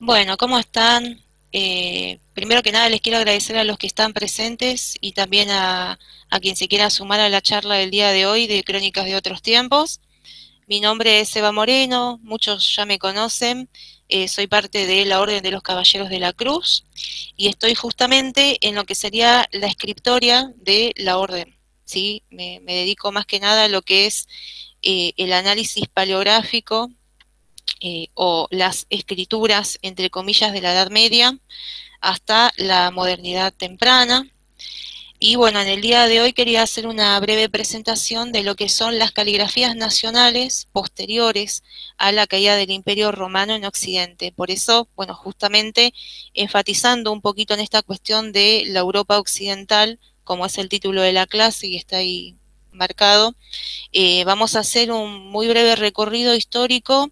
Bueno, ¿cómo están? Primero que nada les quiero agradecer a los que están presentes y también a quien se quiera sumar a la charla del día de hoy de Crónicas de otros tiempos. Mi nombre es Eva Moreno, muchos ya me conocen, soy parte de la Orden de los Caballeros de la Cruz y estoy justamente en lo que sería la escritoria de la Orden. ¿Sí? Me dedico más que nada a lo que es el análisis paleográfico o las escrituras, entre comillas, de la Edad Media hasta la modernidad temprana. Y bueno, en el día de hoy quería hacer una breve presentación de lo que son las caligrafías nacionales posteriores a la caída del Imperio Romano en Occidente. Por eso, bueno, justamente enfatizando un poquito en esta cuestión de la Europa occidental, como es el título de la clase y está ahí marcado, vamos a hacer un muy breve recorrido histórico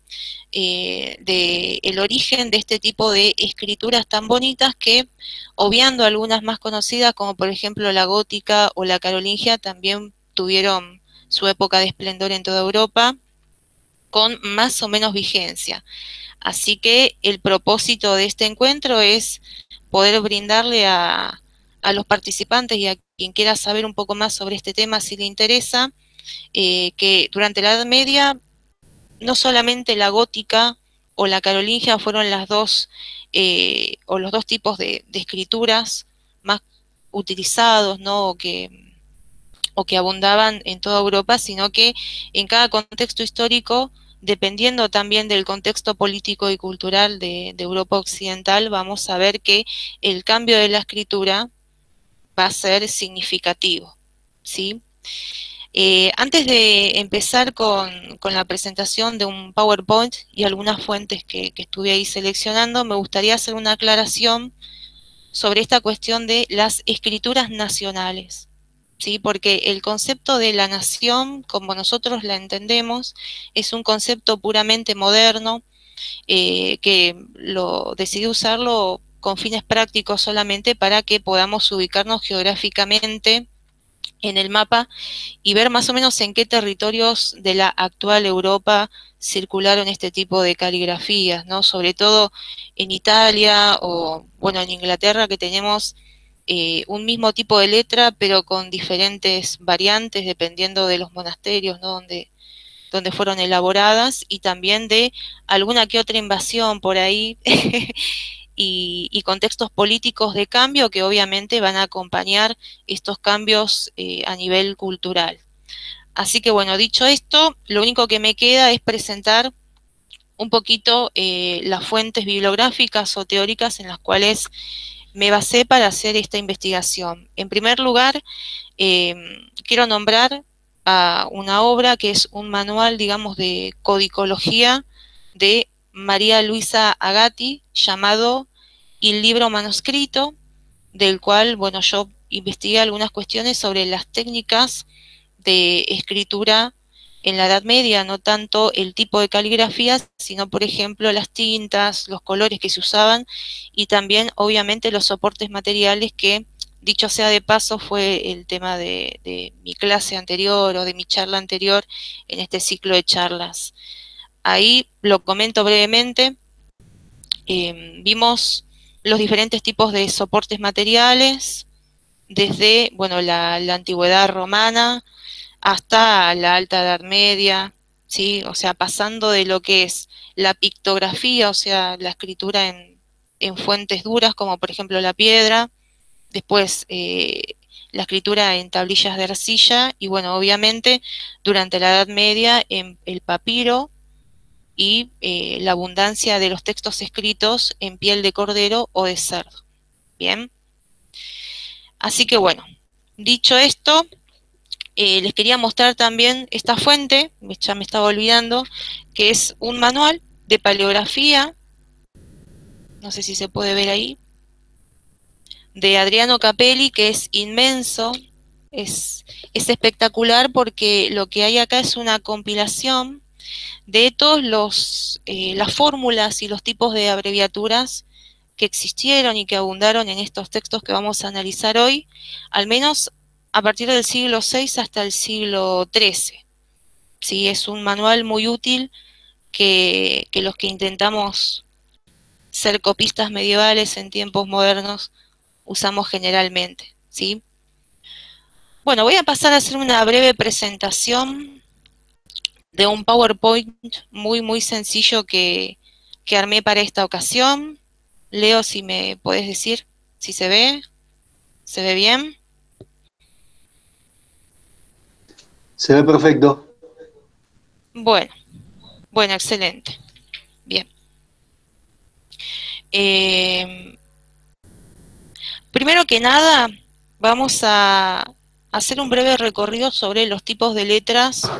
de el origen de este tipo de escrituras tan bonitas que, obviando algunas más conocidas, como por ejemplo la gótica o la carolingia, también tuvieron su época de esplendor en toda Europa, con más o menos vigencia. Así que el propósito de este encuentro es poder brindarle a los participantes y a quien quiera saber un poco más sobre este tema si le interesa, que durante la Edad Media no solamente la gótica o la carolingia fueron las dos o los dos tipos de escrituras más utilizados, ¿no? O que abundaban en toda Europa, sino que en cada contexto histórico, dependiendo también del contexto político y cultural de Europa occidental, vamos a ver que el cambio de la escritura va a ser significativo, ¿sí? Antes de empezar con la presentación de un PowerPoint y algunas fuentes que estuve ahí seleccionando, me gustaría hacer una aclaración sobre esta cuestión de las escrituras nacionales, ¿sí? Porque el concepto de la nación, como nosotros la entendemos, es un concepto puramente moderno, que lo decidí usarlo con fines prácticos solamente para que podamos ubicarnos geográficamente en el mapa y ver más o menos en qué territorios de la actual Europa circularon este tipo de caligrafías, ¿no? Sobre todo en Italia o, bueno, en Inglaterra, que tenemos un mismo tipo de letra, pero con diferentes variantes dependiendo de los monasterios, ¿no? Donde fueron elaboradas, y también de alguna que otra invasión por ahí y contextos políticos de cambio que obviamente van a acompañar estos cambios a nivel cultural. Así que bueno, dicho esto, lo único que me queda es presentar un poquito las fuentes bibliográficas o teóricas en las cuales me basé para hacer esta investigación. En primer lugar, eh, quiero nombrar a una obra que es un manual, digamos, de codicología de María Luisa Agati, llamado El libro manuscrito, del cual, bueno, yo investigué algunas cuestiones sobre las técnicas de escritura en la Edad Media, no tanto el tipo de caligrafía, sino, por ejemplo, las tintas, los colores que se usaban y también, obviamente, los soportes materiales que, dicho sea de paso, fue el tema de mi clase anterior o de mi charla anterior en este ciclo de charlas. Ahí lo comento brevemente. Vimos los diferentes tipos de soportes materiales, desde, bueno, la antigüedad romana hasta la alta edad media, ¿sí? O sea, pasando de lo que es la pictografía, o sea, la escritura en fuentes duras, como por ejemplo la piedra, después la escritura en tablillas de arcilla, y bueno, obviamente durante la Edad Media en el papiro y la abundancia de los textos escritos en piel de cordero o de cerdo. Bien, así que bueno, dicho esto, les quería mostrar también esta fuente, ya me estaba olvidando, que es un manual de paleografía, no sé si se puede ver ahí, de Adriano Capelli, que es inmenso, es espectacular porque lo que hay acá es una compilación de todos las fórmulas y los tipos de abreviaturas que existieron y que abundaron en estos textos que vamos a analizar hoy, al menos a partir del siglo VI hasta el siglo XIII. Sí, es un manual muy útil que los que intentamos ser copistas medievales en tiempos modernos usamos generalmente, ¿sí? Bueno, voy a pasar a hacer una breve presentación de un PowerPoint muy sencillo que armé para esta ocasión. Leo, si me podés decir si se ve bien. Se ve perfecto. Bueno, excelente. Bien. Primero que nada, vamos a hacer un breve recorrido sobre los tipos de letras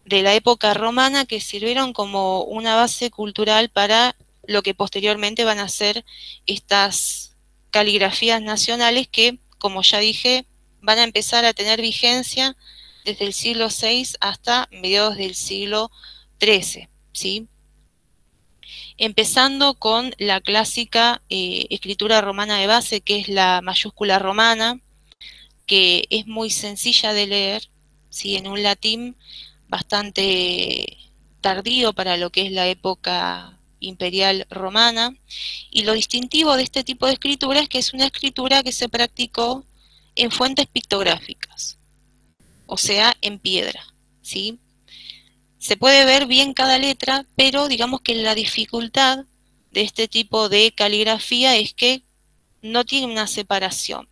de la época romana que sirvieron como una base cultural para lo que posteriormente van a ser estas caligrafías nacionales que, como ya dije, van a empezar a tener vigencia desde el siglo VI hasta mediados del siglo XIII, ¿sí? Empezando con la clásica escritura romana de base, que es la mayúscula romana, que es muy sencilla de leer, ¿sí? En un latín bastante tardío para lo que es la época imperial romana, y lo distintivo de este tipo de escritura es que es una escritura que se practicó en fuentes pictográficas, o sea, en piedra, ¿sí? Se puede ver bien cada letra, pero digamos que la dificultad de este tipo de caligrafía es que no tiene una separación,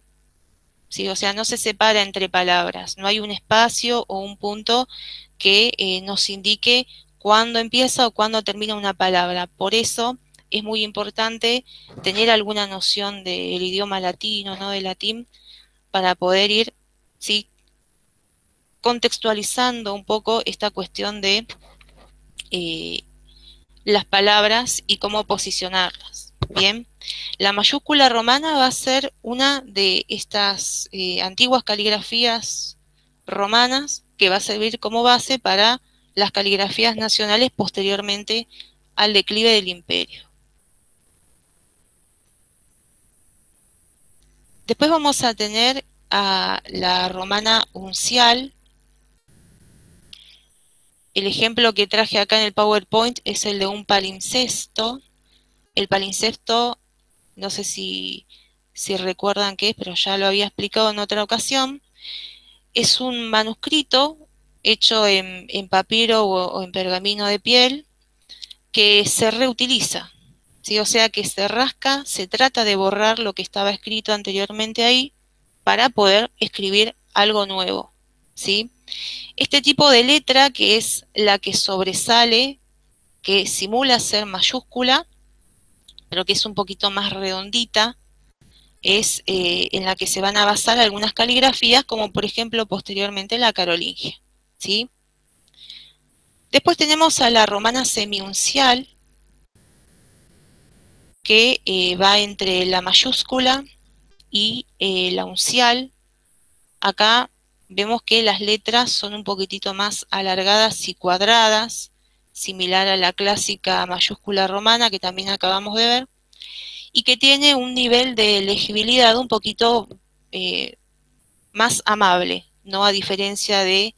¿sí? O sea, no se separa entre palabras, no hay un espacio o un punto que nos indique cuándo empieza o cuándo termina una palabra. Por eso es muy importante tener alguna noción del idioma latino, ¿no? Del latín, para poder ir, ¿sí?, contextualizando un poco esta cuestión de las palabras y cómo posicionarlas. Bien, la mayúscula romana va a ser una de estas antiguas caligrafías romanas que va a servir como base para las caligrafías nacionales posteriormente al declive del imperio. Después vamos a tener a la romana uncial. El ejemplo que traje acá en el PowerPoint es el de un palimpsesto. El palimpsesto, no sé si recuerdan qué es, pero ya lo había explicado en otra ocasión. Es un manuscrito hecho en papiro o en pergamino de piel que se reutiliza, ¿sí? O sea que se rasca, se trata de borrar lo que estaba escrito anteriormente ahí para poder escribir algo nuevo, ¿sí? Este tipo de letra, que es la que sobresale, que simula ser mayúscula, pero que es un poquito más redondita, es en la que se van a basar algunas caligrafías, como por ejemplo posteriormente la carolingia, ¿sí? Después tenemos a la romana semiuncial, que va entre la mayúscula y la uncial. Acá vemos que las letras son un poquitito más alargadas y cuadradas, similar a la clásica mayúscula romana que también acabamos de ver, y que tiene un nivel de legibilidad un poquito más amable, ¿no? A diferencia de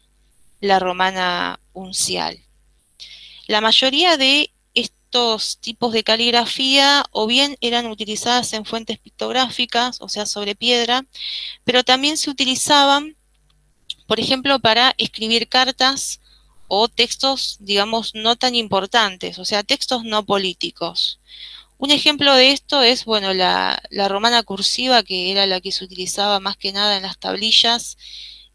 la romana uncial. La mayoría de estos tipos de caligrafía o bien eran utilizadas en fuentes pictográficas, o sea, sobre piedra, pero también se utilizaban, por ejemplo, para escribir cartas o textos, digamos, no tan importantes, o sea, textos no políticos. Un ejemplo de esto es, bueno, la romana cursiva, que era la que se utilizaba más que nada en las tablillas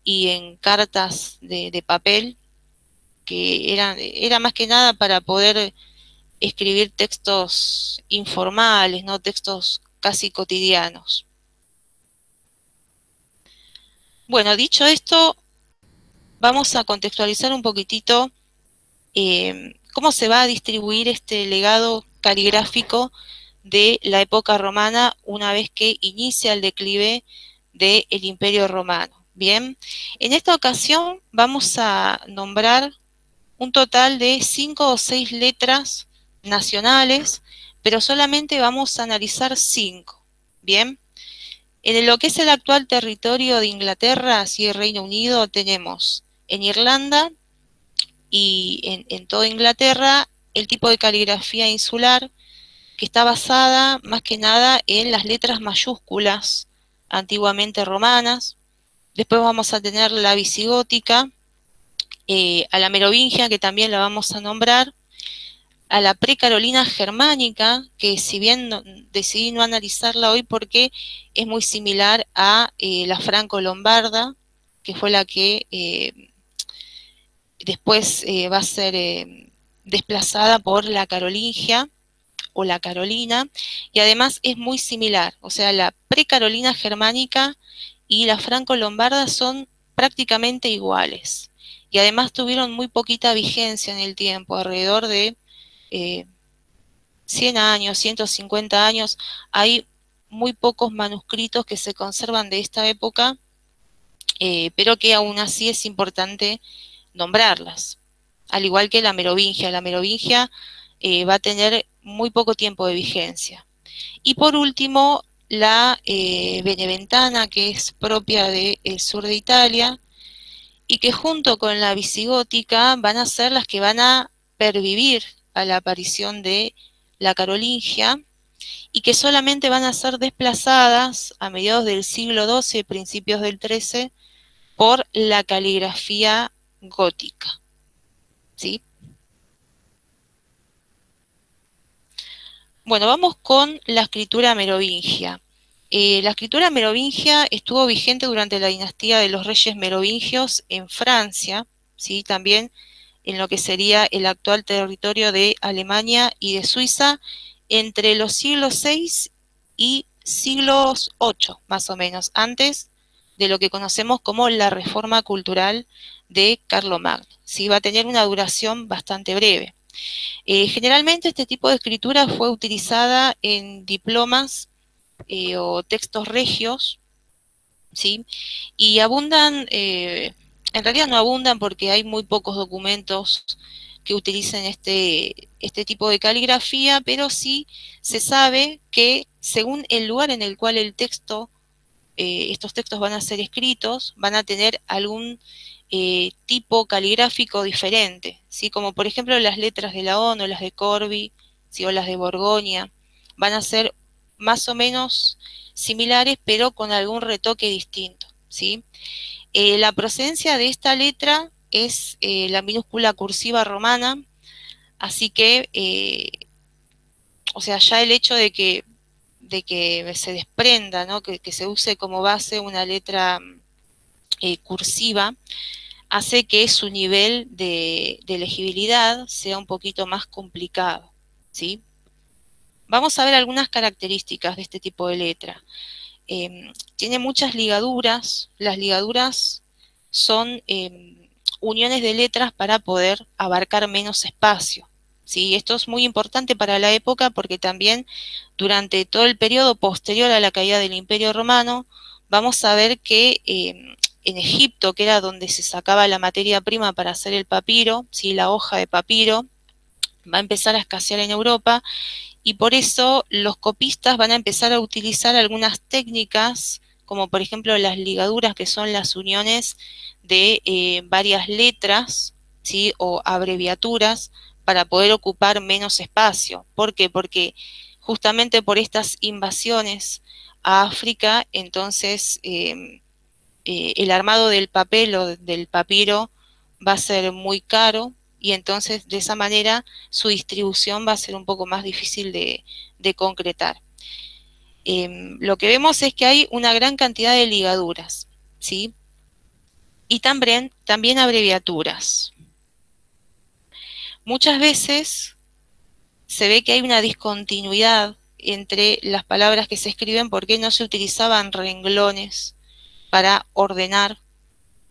y en cartas de papel, que era más que nada para poder escribir textos informales, ¿no? Textos casi cotidianos. Bueno, dicho esto, vamos a contextualizar un poquitito cómo se va a distribuir este legado caligráfico de la época romana una vez que inicia el declive del Imperio Romano. Bien, en esta ocasión vamos a nombrar un total de 5 o 6 letras nacionales, pero solamente vamos a analizar 5. Bien, en lo que es el actual territorio de Inglaterra, así el Reino Unido, tenemos en Irlanda y en toda Inglaterra el tipo de caligrafía insular, que está basada más que nada en las letras mayúsculas antiguamente romanas. Después vamos a tener la visigótica, a la merovingia, que también la vamos a nombrar, a la precarolina germánica, que si bien decidí no analizarla hoy porque es muy similar a la franco-lombarda, que fue la que después va a ser desplazada por la carolingia o la carolina, y además es muy similar, o sea, la precarolina germánica y la franco-lombarda son prácticamente iguales, y además tuvieron muy poquita vigencia en el tiempo, alrededor de 100 años, 150 años. Hay muy pocos manuscritos que se conservan de esta época, pero que aún así es importante nombrarlas. Al igual que la merovingia. La merovingia va a tener muy poco tiempo de vigencia. Y por último, la beneventana, que es propia del sur de Italia, y que junto con la visigótica van a ser las que van a pervivir a la aparición de la carolingia, y que solamente van a ser desplazadas a mediados del siglo XII, principios del XIII, por la caligrafía gótica. ¿Sí? Bueno, vamos con la escritura merovingia. La escritura merovingia estuvo vigente durante la dinastía de los reyes merovingios en Francia, ¿sí? También en lo que sería el actual territorio de Alemania y de Suiza, entre los siglos VI y siglos VIII, más o menos, antes de lo que conocemos como la reforma cultural de Carlomagno. ¿Sí? Va a tener una duración bastante breve. Generalmente este tipo de escritura fue utilizada en diplomas o textos regios, ¿sí? Y abundan, en realidad no abundan porque hay muy pocos documentos que utilicen este tipo de caligrafía, pero sí se sabe que según el lugar en el cual el texto, estos textos van a ser escritos, van a tener algún tipo caligráfico diferente, ¿sí? Como por ejemplo las letras de Laon o las de Corby, ¿sí? O las de Borgoña, van a ser más o menos similares, pero con algún retoque distinto, ¿sí? La procedencia de esta letra es la minúscula cursiva romana, así que, o sea, ya el hecho de que se desprenda, ¿no? Que se use como base una letra cursiva, hace que su nivel de legibilidad sea un poquito más complicado, ¿sí? Vamos a ver algunas características de este tipo de letra. Tiene muchas ligaduras. Las ligaduras son uniones de letras para poder abarcar menos espacio, ¿sí? Esto es muy importante para la época porque también durante todo el periodo posterior a la caída del Imperio Romano vamos a ver que en Egipto, que era donde se sacaba la materia prima para hacer el papiro, ¿sí? La hoja de papiro, va a empezar a escasear en Europa, y por eso los copistas van a empezar a utilizar algunas técnicas, como por ejemplo las ligaduras, que son las uniones de varias letras, ¿sí? O abreviaturas, para poder ocupar menos espacio. ¿Por qué? Porque justamente por estas invasiones a África, entonces el armado del papel o del papiro va a ser muy caro, y entonces de esa manera su distribución va a ser un poco más difícil de concretar. Lo que vemos es que hay una gran cantidad de ligaduras, ¿sí? Y también abreviaturas. Muchas veces se ve que hay una discontinuidad entre las palabras que se escriben porque no se utilizaban renglones para ordenar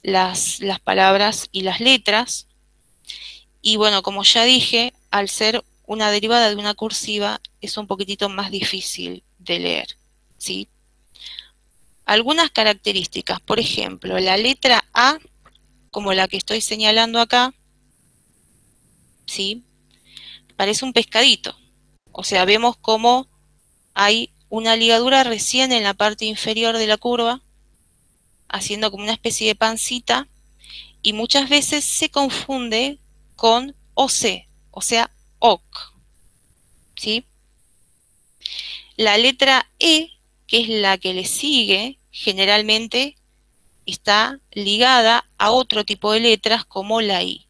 las palabras y las letras. Y bueno, como ya dije, al ser una derivada de una cursiva, es un poquitito más difícil de leer, ¿sí? Algunas características, por ejemplo, la letra A, como la que estoy señalando acá, ¿sí? Parece un pescadito. O sea, vemos cómo hay una ligadura recién en la parte inferior de la curva, haciendo como una especie de pancita, y muchas veces se confunde con OC, o sea, OC, ¿sí? La letra E, que es la que le sigue, generalmente está ligada a otro tipo de letras como la I.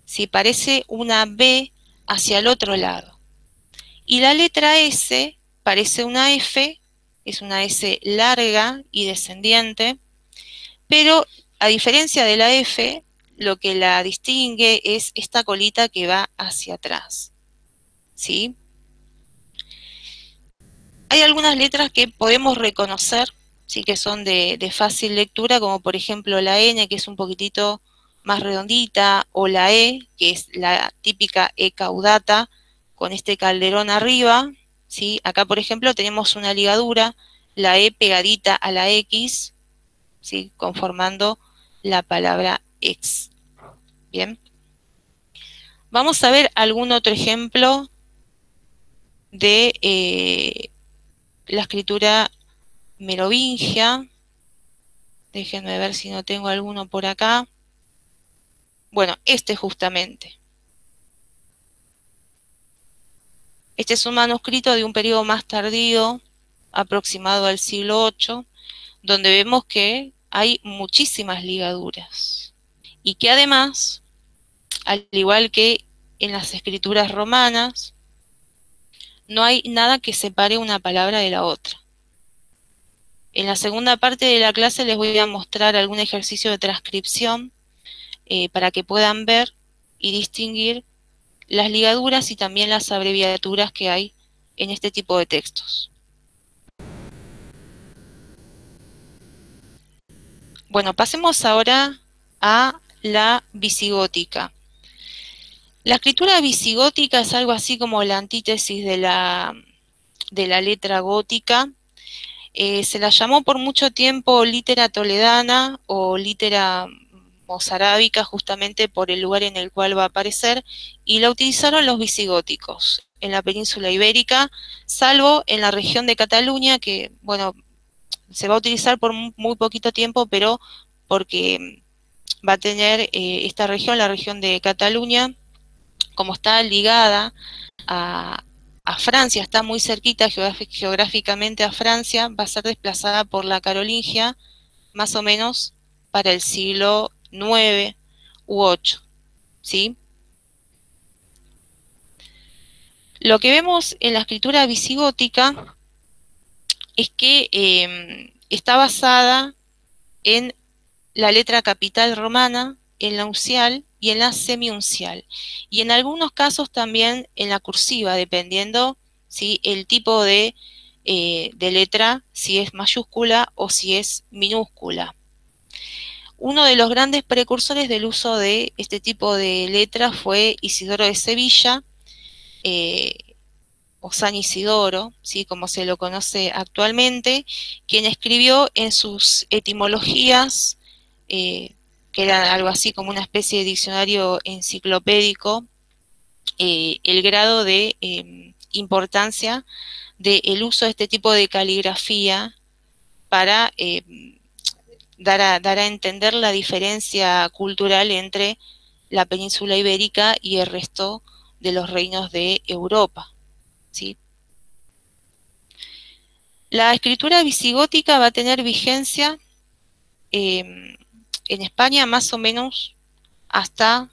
Si parece una B hacia el otro lado. Y la letra S parece una F, es una S larga y descendiente, pero a diferencia de la F, lo que la distingue es esta colita que va hacia atrás. ¿Sí? Hay algunas letras que podemos reconocer, sí, que son de fácil lectura, como por ejemplo la N, que es un poquitito más redondita, o la E, que es la típica E caudata, con este calderón arriba. ¿Sí? Acá, por ejemplo, tenemos una ligadura, la E pegadita a la X, ¿sí? Conformando la palabra ex. Bien. Vamos a ver algún otro ejemplo de la escritura merovingia. Déjenme ver si no tengo alguno por acá. Bueno, este justamente. Este es un manuscrito de un periodo más tardío, aproximado al siglo VIII, donde vemos que hay muchísimas ligaduras. Y que además, al igual que en las escrituras romanas, no hay nada que separe una palabra de la otra. En la segunda parte de la clase les voy a mostrar algún ejercicio de transcripción para que puedan ver y distinguir las ligaduras y también las abreviaturas que hay en este tipo de textos. Bueno, pasemos ahora a la visigótica. La escritura visigótica es algo así como la antítesis de la letra gótica. Se la llamó por mucho tiempo litera toledana o litera mozarábica, justamente por el lugar en el cual va a aparecer, y la utilizaron los visigóticos en la península ibérica, salvo en la región de Cataluña, que, bueno, se va a utilizar por muy poquito tiempo, pero porque va a tener esta región, la región de Cataluña, como está ligada a Francia, está muy cerquita geográficamente a Francia, va a ser desplazada por la carolingia más o menos para el siglo IX u VIII. ¿Sí? Lo que vemos en la escritura visigótica es que está basada en la letra capital romana, en la uncial y en la semiuncial. Y en algunos casos también en la cursiva, dependiendo, ¿sí?, el tipo de letra, si es mayúscula o si es minúscula. Uno de los grandes precursores del uso de este tipo de letras fue Isidoro de Sevilla, o San Isidoro, ¿sí?, como se lo conoce actualmente, quien escribió en sus etimologías, que era algo así como una especie de diccionario enciclopédico, el grado de importancia del uso de este tipo de caligrafía para dar a entender la diferencia cultural entre la península ibérica y el resto de los reinos de Europa. ¿Sí? La escritura visigótica va a tener vigencia en España más o menos hasta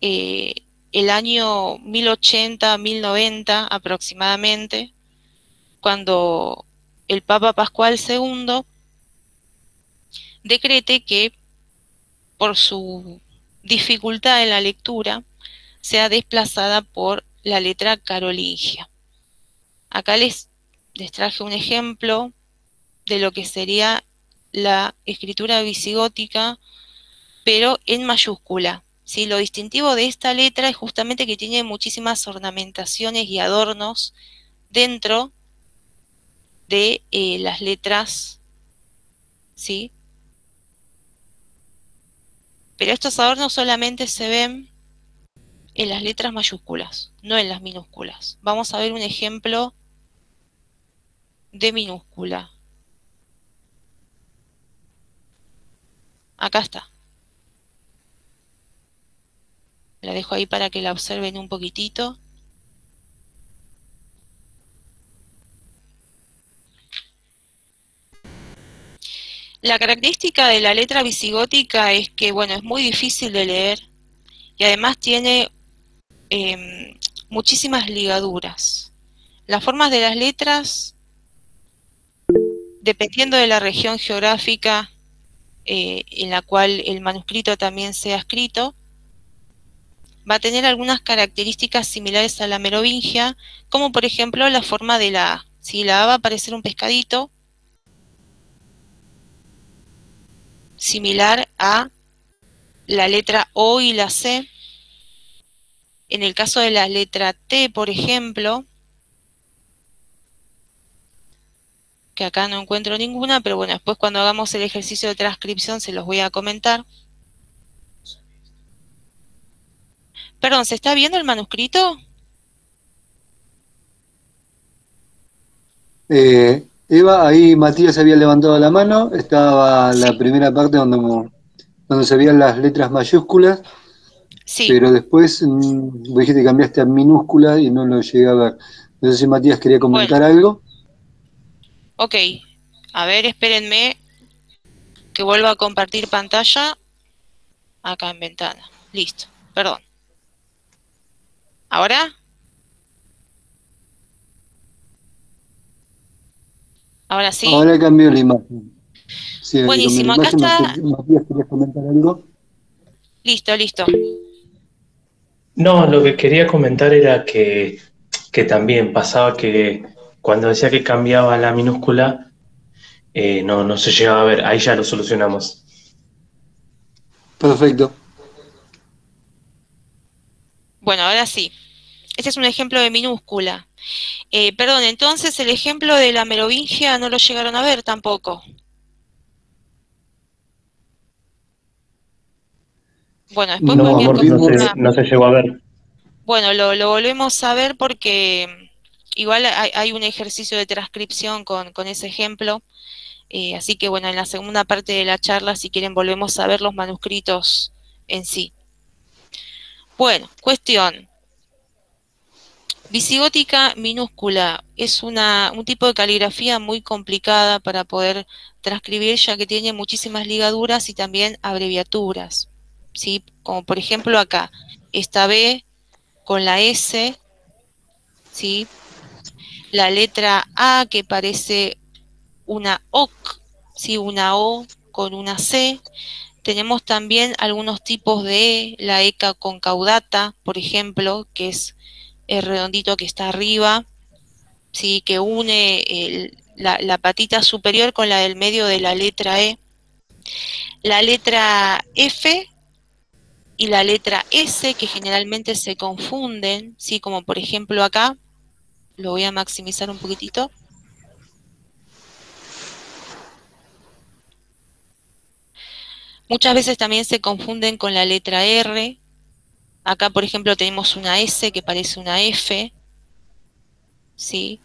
el año 1080, 1090 aproximadamente, cuando el Papa Pascual II decrete que por su dificultad en la lectura sea desplazada por la letra carolingia. Acá les traje un ejemplo de lo que sería la escritura visigótica, pero en mayúscula. ¿Sí? Lo distintivo de esta letra es justamente que tiene muchísimas ornamentaciones y adornos dentro de las letras, ¿sí? Pero estos adornos solamente se ven en las letras mayúsculas, no en las minúsculas. Vamos a ver un ejemplo de minúscula. Acá está. La dejo ahí para que la observen un poquitito. La característica de la letra visigótica es que, bueno, es muy difícil de leer y además tiene muchísimas ligaduras. Las formas de las letras, dependiendo de la región geográfica en la cual el manuscrito también sea escrito, va a tener algunas características similares a la merovingia, como por ejemplo la forma de la A. Si la A va a parecer un pescadito, similar a la letra O y la C. En el caso de la letra T, por ejemplo, que acá no encuentro ninguna, pero bueno, después cuando hagamos el ejercicio de transcripción se los voy a comentar. Perdón, ¿se está viendo el manuscrito? Eva, ahí Matías había levantado la mano, estaba la Sí, primera parte donde se veían las letras mayúsculas, sí. pero después vos dijiste que cambiaste a minúscula y no lo llegué a ver. No sé si Matías quería Bueno, comentar algo. ok. A ver, espérenme que vuelva a compartir pantalla acá en ventana. Listo, perdón. ¿Ahora? ¿Ahora sí? Ahora cambió la imagen. Sí, ahí cambió la Buenísimo, acá imagen. está. Matías, ¿querías comentar algo? Listo, listo. No, lo que quería comentar era que también pasaba que cuando decía que cambiaba la minúscula, no se llegaba a ver, ahí ya lo solucionamos. Perfecto. Bueno, ahora sí. Este es un ejemplo de minúscula. Perdón, entonces el ejemplo de la merovingia no lo llegaron a ver tampoco. Bueno, después No, cualquier cosita. no se llegó a ver. Bueno, lo volvemos a ver porque igual hay un ejercicio de transcripción con ese ejemplo. Así que bueno, en la segunda parte de la charla, si quieren, volvemos a ver los manuscritos en sí. Bueno, cuestión. Visigótica minúscula es un tipo de caligrafía muy complicada para poder transcribir, ya que tiene muchísimas ligaduras y también abreviaturas, ¿sí? Como por ejemplo acá, esta B con la S, ¿sí? La letra A que parece una OC, ¿sí? Una O con una C. Tenemos también algunos tipos de E, la ECA con caudata, por ejemplo, que es el redondito que está arriba, ¿sí? Que une la patita superior con la del medio de la letra E. La letra F y la letra S, que generalmente se confunden, ¿sí? Como por ejemplo acá, lo voy a maximizar un poquitito. Muchas veces también se confunden con la letra R. Acá, por ejemplo, tenemos una S que parece una F, ¿sí?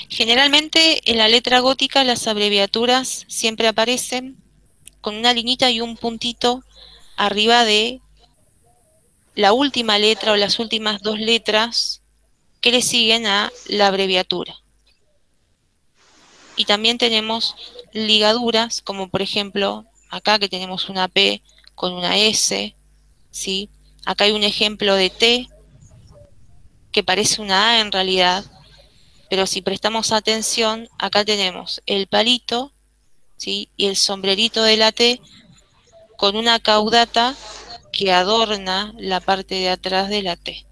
Generalmente en la letra gótica las abreviaturas siempre aparecen con una liñita y un puntito arriba de la última letra o las últimas dos letras que le siguen a la abreviatura. Y también tenemos ligaduras, como por ejemplo acá que tenemos una P con una S, ¿sí? Acá hay un ejemplo de T que parece una A en realidad, pero si prestamos atención, acá tenemos el palito, ¿sí? Y el sombrerito de la T con una caudata que adorna la parte de atrás de la T.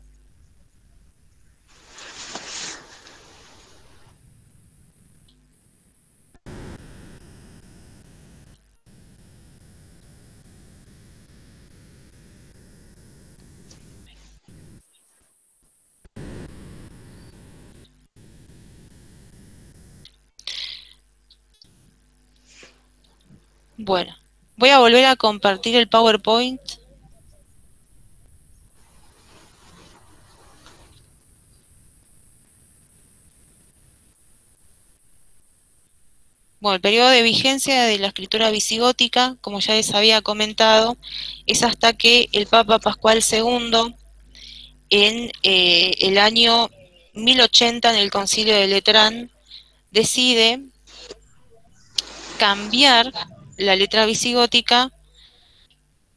Bueno, voy a volver a compartir el PowerPoint. Bueno, el periodo de vigencia de la escritura visigótica, como ya les había comentado, es hasta que el Papa Pascual II, en el año 1080 en el Concilio de Letrán decide cambiar la letra visigótica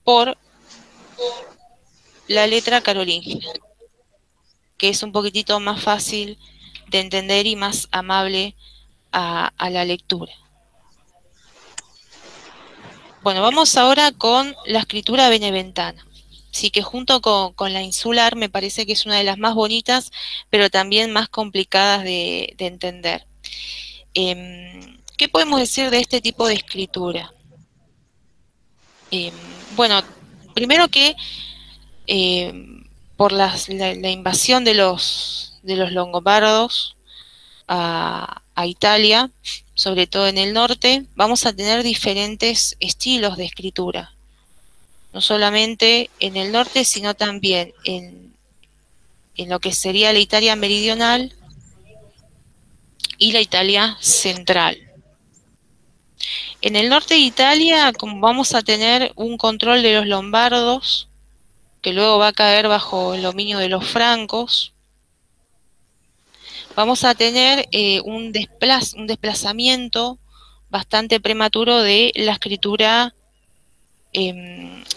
por la letra carolingia, que es un poquitito más fácil de entender y más amable a la lectura. Bueno, vamos ahora con la escritura beneventana. Sí, que junto con la insular me parece que es una de las más bonitas, pero también más complicadas de entender. ¿Qué podemos decir de este tipo de escritura? Bueno, primero que por la invasión de los longobardos a Italia, sobre todo en el norte, vamos a tener diferentes estilos de escritura. No solamente en el norte, sino también en lo que sería la Italia meridional y la Italia central. En el norte de Italia, como vamos a tener un control de los lombardos, que luego va a caer bajo el dominio de los francos, vamos a tener un desplazamiento bastante prematuro de la escritura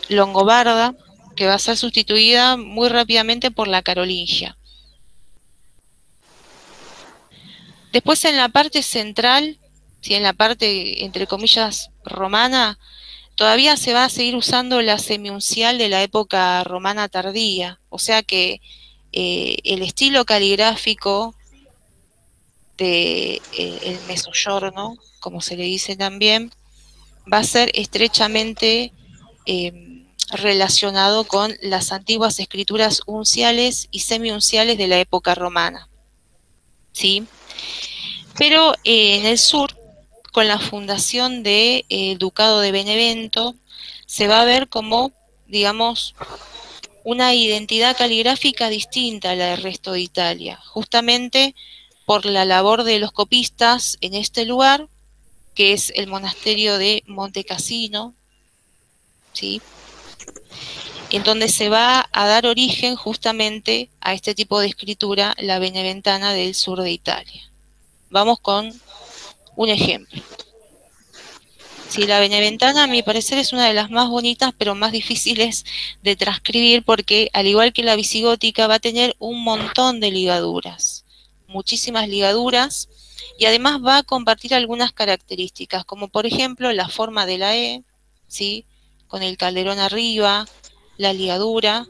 longobarda, que va a ser sustituida muy rápidamente por la carolingia. Después en la parte central, ¿sí? En la parte, entre comillas, romana, todavía se va a seguir usando la semiuncial de la época romana tardía, o sea que el estilo caligráfico de el Mesogiorno, como se le dice también, va a ser estrechamente relacionado con las antiguas escrituras unciales y semiunciales de la época romana, ¿sí? Pero en el sur, con la fundación del Ducado de Benevento, se va a ver como, digamos, una identidad caligráfica distinta a la del resto de Italia, justamente por la labor de los copistas en este lugar, que es el monasterio de Monte Cassino, ¿sí? En donde se va a dar origen justamente a este tipo de escritura, la beneventana del sur de Italia. Vamos con un ejemplo. Sí, la beneventana a mi parecer es una de las más bonitas, pero más difíciles de transcribir porque, al igual que la visigótica, va a tener un montón de ligaduras, muchísimas ligaduras, y además va a compartir algunas características, como por ejemplo la forma de la E, ¿sí? Con el calderón arriba, la ligadura,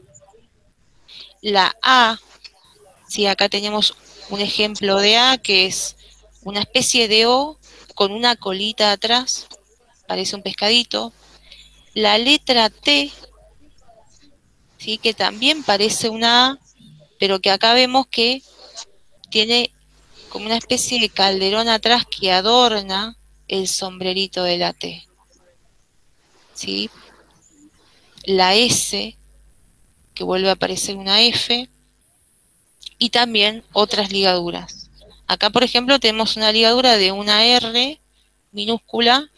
la A, ¿sí? Acá tenemos un ejemplo de A que es una especie de O con una colita atrás, parece un pescadito. La letra T, ¿sí? Que también parece una A, pero que acá vemos que tiene como una especie de calderón atrás que adorna el sombrerito de la T, ¿sí? La S, que vuelve a aparecer una F, y también otras ligaduras. Acá, por ejemplo, tenemos una ligadura de una R minúscula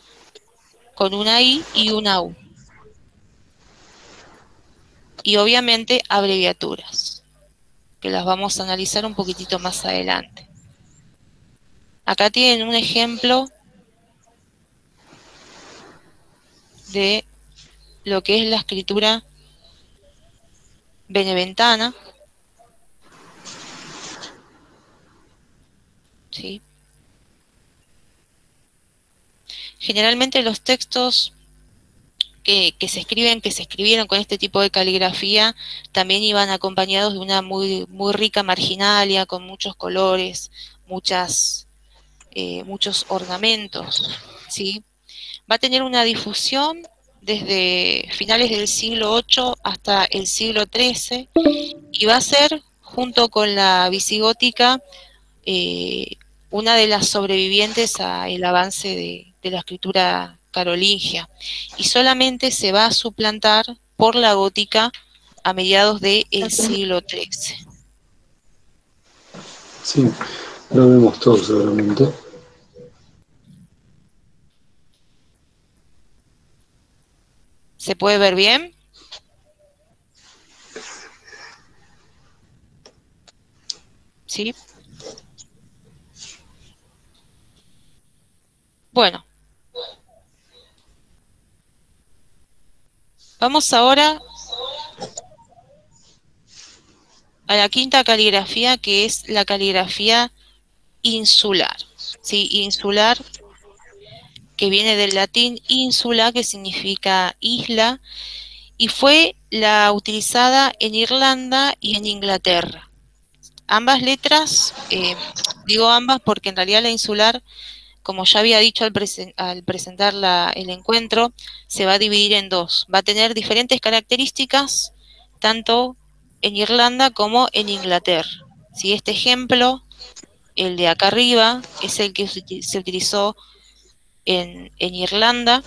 con una I y una U. Y obviamente abreviaturas, que las vamos a analizar un poquitito más adelante. Acá tienen un ejemplo de lo que es la escritura beneventana, ¿sí? Generalmente los textos que se escribieron con este tipo de caligrafía también iban acompañados de una muy rica marginalia, con muchos colores, muchos ornamentos, ¿sí? Va a tener una difusión desde finales del siglo VIII hasta el siglo XIII y va a ser, junto con la visigótica, una de las sobrevivientes al avance de la escritura carolingia, y solamente se va a suplantar por la gótica a mediados del siglo XIII. Sí, lo vemos todos seguramente. ¿Se puede ver bien? ¿sí? Bueno, vamos ahora a la quinta caligrafía, que es la caligrafía insular. ¿Sí? Insular, que viene del latín insula, que significa isla, y fue la utilizada en Irlanda y en Inglaterra. Ambas letras, digo ambas porque en realidad la insular, como ya había dicho al presentar el encuentro, se va a dividir en dos. Va a tener diferentes características, tanto en Irlanda como en Inglaterra. ¿Sí? Este ejemplo, el de acá arriba, es el que se utilizó en Irlanda,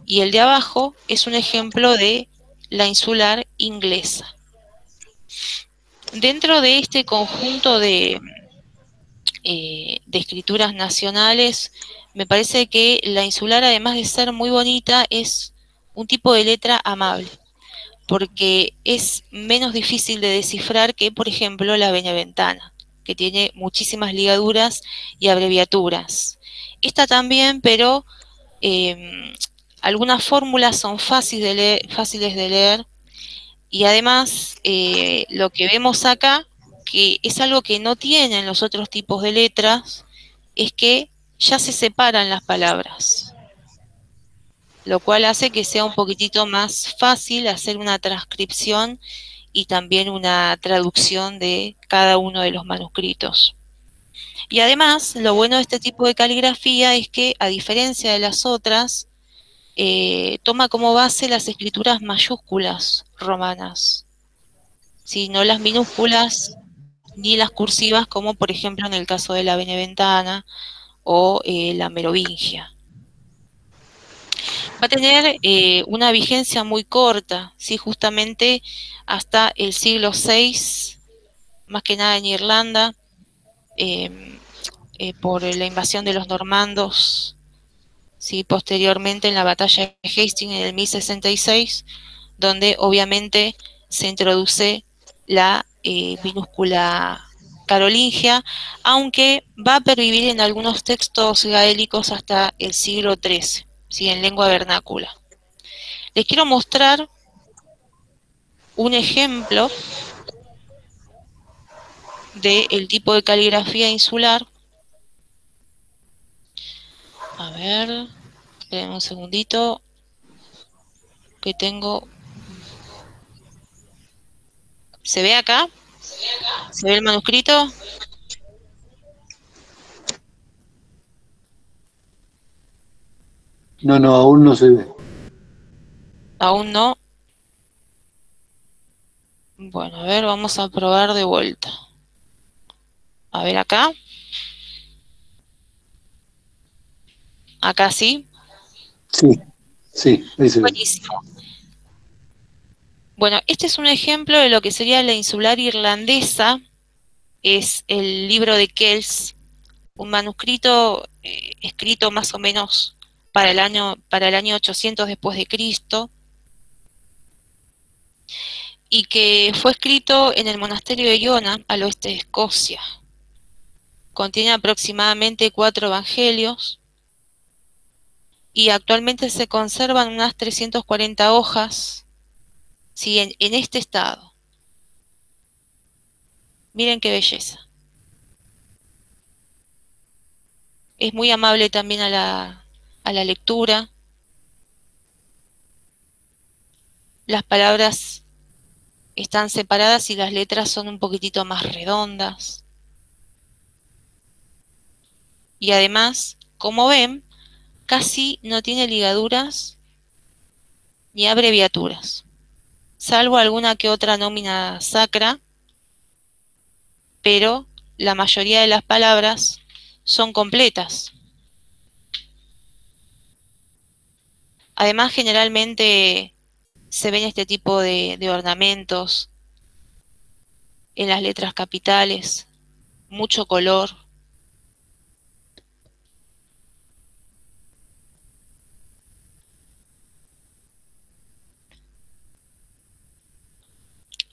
y el de abajo es un ejemplo de la insular inglesa. Dentro de este conjunto de escrituras nacionales, me parece que la insular, además de ser muy bonita, es un tipo de letra amable, porque es menos difícil de descifrar que, por ejemplo, la beneventana, que tiene muchísimas ligaduras y abreviaturas. Esta también, pero algunas fórmulas son fáciles de leer, y además lo que vemos acá, que es algo que no tienen los otros tipos de letras, es que ya se separan las palabras, lo cual hace que sea un poquitito más fácil hacer una transcripción y también una traducción de cada uno de los manuscritos. Y además, lo bueno de este tipo de caligrafía es que, a diferencia de las otras, toma como base las escrituras mayúsculas romanas, ¿sí? No las minúsculas ni las cursivas, como por ejemplo en el caso de la beneventana o la merovingia. Va a tener una vigencia muy corta, ¿sí? Justamente hasta el siglo VI, más que nada en Irlanda, por la invasión de los normandos, ¿sí? Posteriormente en la batalla de Hastings en el 1066, donde obviamente se introduce la minúscula carolingia, aunque va a pervivir en algunos textos gaélicos hasta el siglo XIII, ¿sí? En lengua vernácula. Les quiero mostrar un ejemplo del tipo de caligrafía insular. A ver, esperen un segundito, que tengo... ¿Se ve acá? ¿Se ve el manuscrito? No, aún no se ve. Aún no. Bueno, a ver, vamos a probar de vuelta. A ver acá. Acá sí. Sí, ahí se ve. Buenísimo. Bueno, este es un ejemplo de lo que sería la insular irlandesa. Es el libro de Kells, un manuscrito escrito más o menos para el año 800 después de Cristo, y que fue escrito en el monasterio de Iona, al oeste de Escocia. Contiene aproximadamente 4 evangelios, y actualmente se conservan unas 340 hojas, ¿sí? En este estado. Miren qué belleza. Es muy amable también a la lectura. Las palabras están separadas y las letras son un poquitito más redondas. Y además, como ven, casi no tiene ligaduras ni abreviaturas, salvo alguna que otra nómina sacra, pero la mayoría de las palabras son completas. Además, generalmente se ven este tipo de ornamentos en las letras capitales, mucho color.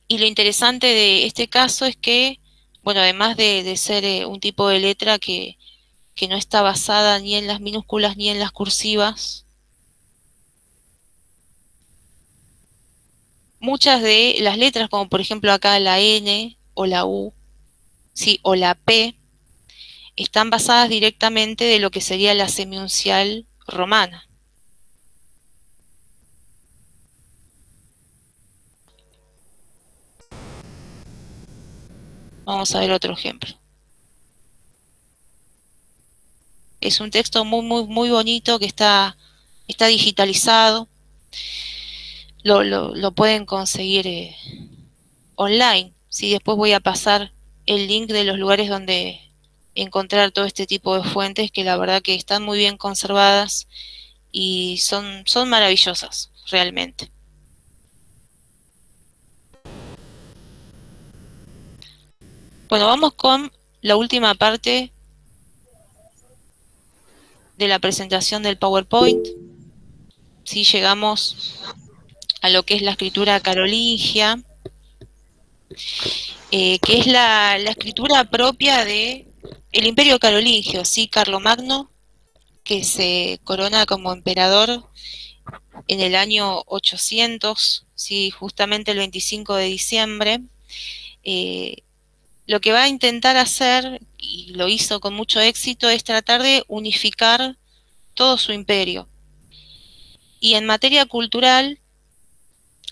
Y lo interesante de este caso es que bueno, además de ser un tipo de letra que no está basada ni en las minúsculas ni en las cursivas, muchas de las letras, como por ejemplo acá la N o la U, ¿sí? O la P, están basadas directamente de lo que sería la semiuncial romana. Vamos a ver otro ejemplo. Es un texto muy bonito que está digitalizado. Lo pueden conseguir online. ¿Sí? Después voy a pasar el link de los lugares donde encontrar todo este tipo de fuentes que la verdad que están muy bien conservadas y son maravillosas, realmente. Bueno, vamos con la última parte de la presentación del PowerPoint. Sí, llegamos a lo que es la escritura carolingia, que es la escritura propia de el Imperio Carolingio, ¿sí? Carlomagno, que se corona como emperador en el año 800, ¿sí? Justamente el 25 de diciembre. Lo que va a intentar hacer, y lo hizo con mucho éxito, es tratar de unificar todo su imperio. Y en materia cultural,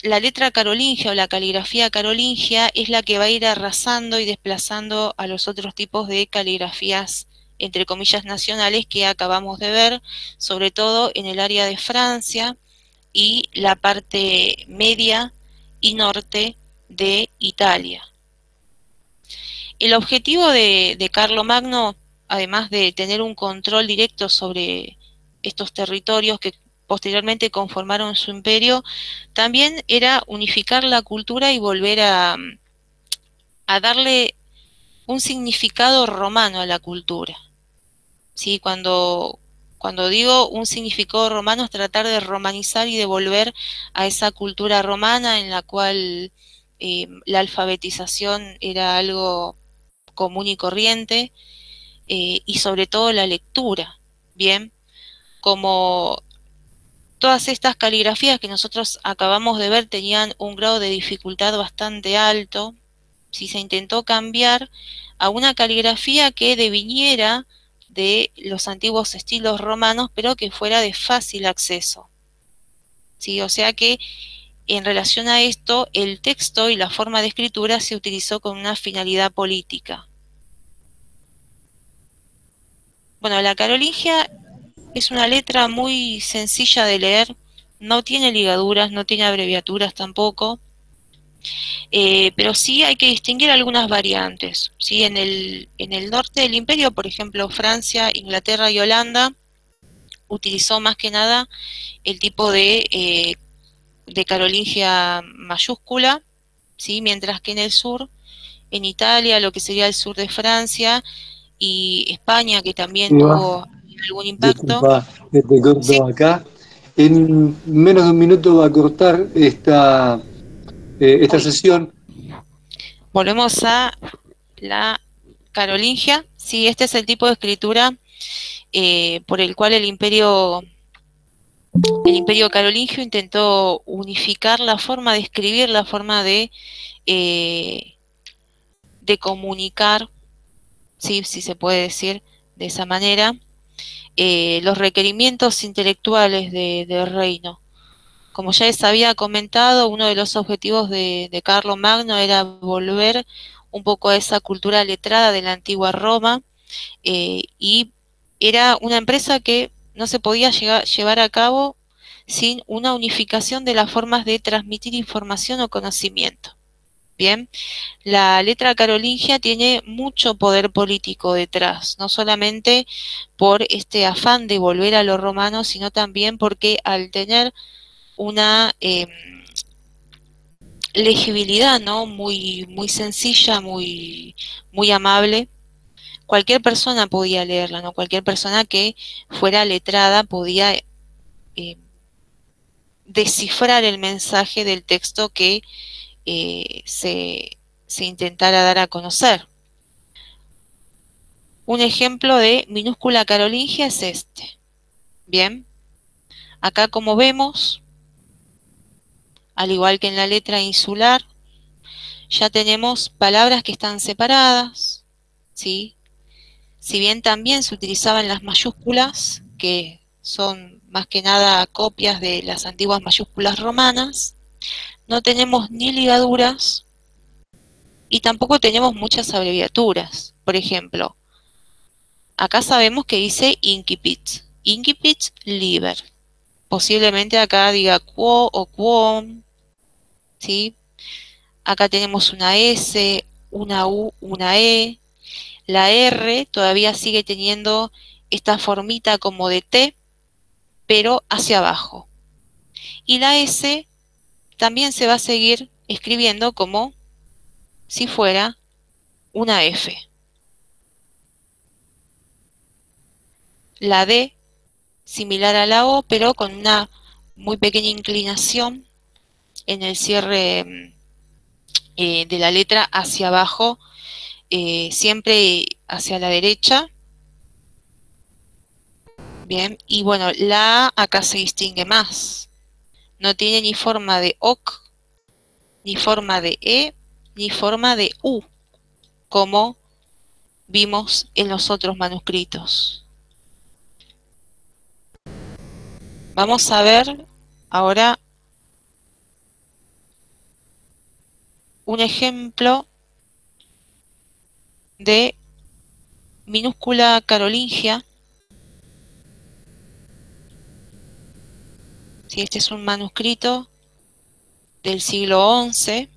la letra carolingia o la caligrafía carolingia es la que va a ir arrasando y desplazando a los otros tipos de caligrafías, entre comillas, nacionales que acabamos de ver, sobre todo en el área de Francia y la parte media y norte de Italia. El objetivo de Carlomagno, además de tener un control directo sobre estos territorios que posteriormente conformaron su imperio, también era unificar la cultura y volver a darle un significado romano a la cultura. ¿Sí? Cuando digo un significado romano es tratar de romanizar y de volver a esa cultura romana en la cual la alfabetización era algo común y corriente, y sobre todo la lectura, ¿bien? Como todas estas caligrafías que nosotros acabamos de ver tenían un grado de dificultad bastante alto, si se intentó cambiar a una caligrafía que deviniera de los antiguos estilos romanos, pero que fuera de fácil acceso. ¿Sí? O sea que en relación a esto, el texto y la forma de escritura se utilizó con una finalidad política. Bueno, la carolingia es una letra muy sencilla de leer, no tiene ligaduras, no tiene abreviaturas tampoco, pero sí hay que distinguir algunas variantes. ¿Sí? En el norte del imperio, por ejemplo, Francia, Inglaterra y Holanda, utilizó más que nada el tipo de carolingia mayúscula, ¿sí? Mientras que en el sur, en Italia, lo que sería el sur de Francia y España, que también tuvo algún impacto. Disculpa, te corto ¿Sí? acá. En menos de un minuto va a cortar esta sesión. Volvemos a la carolingia. Sí, este es el tipo de escritura por el cual el imperio carolingio intentó unificar la forma de escribir, la forma de comunicar, ¿sí? Si se puede decir de esa manera, los requerimientos intelectuales del reino. Como ya les había comentado, uno de los objetivos de Carlomagno era volver un poco a esa cultura letrada de la antigua Roma, y era una empresa que no se podía llevar a cabo sin una unificación de las formas de transmitir información o conocimiento. Bien, la letra carolingia tiene mucho poder político detrás, no solamente por este afán de volver a lo romano, sino también porque al tener una legibilidad, ¿no? muy sencilla, muy amable, cualquier persona podía leerla, ¿no? Cualquier persona que fuera letrada podía descifrar el mensaje del texto que se intentara dar a conocer. Un ejemplo de minúscula carolingia es este. Bien, acá como vemos, al igual que en la letra insular, ya tenemos palabras que están separadas, ¿sí? Si bien también se utilizaban las mayúsculas, que son más que nada copias de las antiguas mayúsculas romanas, no tenemos ni ligaduras y tampoco tenemos muchas abreviaturas. Por ejemplo, acá sabemos que dice incipit, incipit liber. Posiblemente acá diga quo o quom, ¿sí? Acá tenemos una S, una U, una E. La R todavía sigue teniendo esta formita como de T, pero hacia abajo. Y la S también se va a seguir escribiendo como si fuera una F. La D, similar a la O, pero con una muy pequeña inclinación en el cierre de la letra hacia abajo, siempre hacia la derecha. Bien, y bueno, la A acá se distingue más. No tiene ni forma de OC, ni forma de E, ni forma de U, como vimos en los otros manuscritos. Vamos a ver ahora un ejemplo de minúscula carolingia. Sí, este es un manuscrito del siglo XI,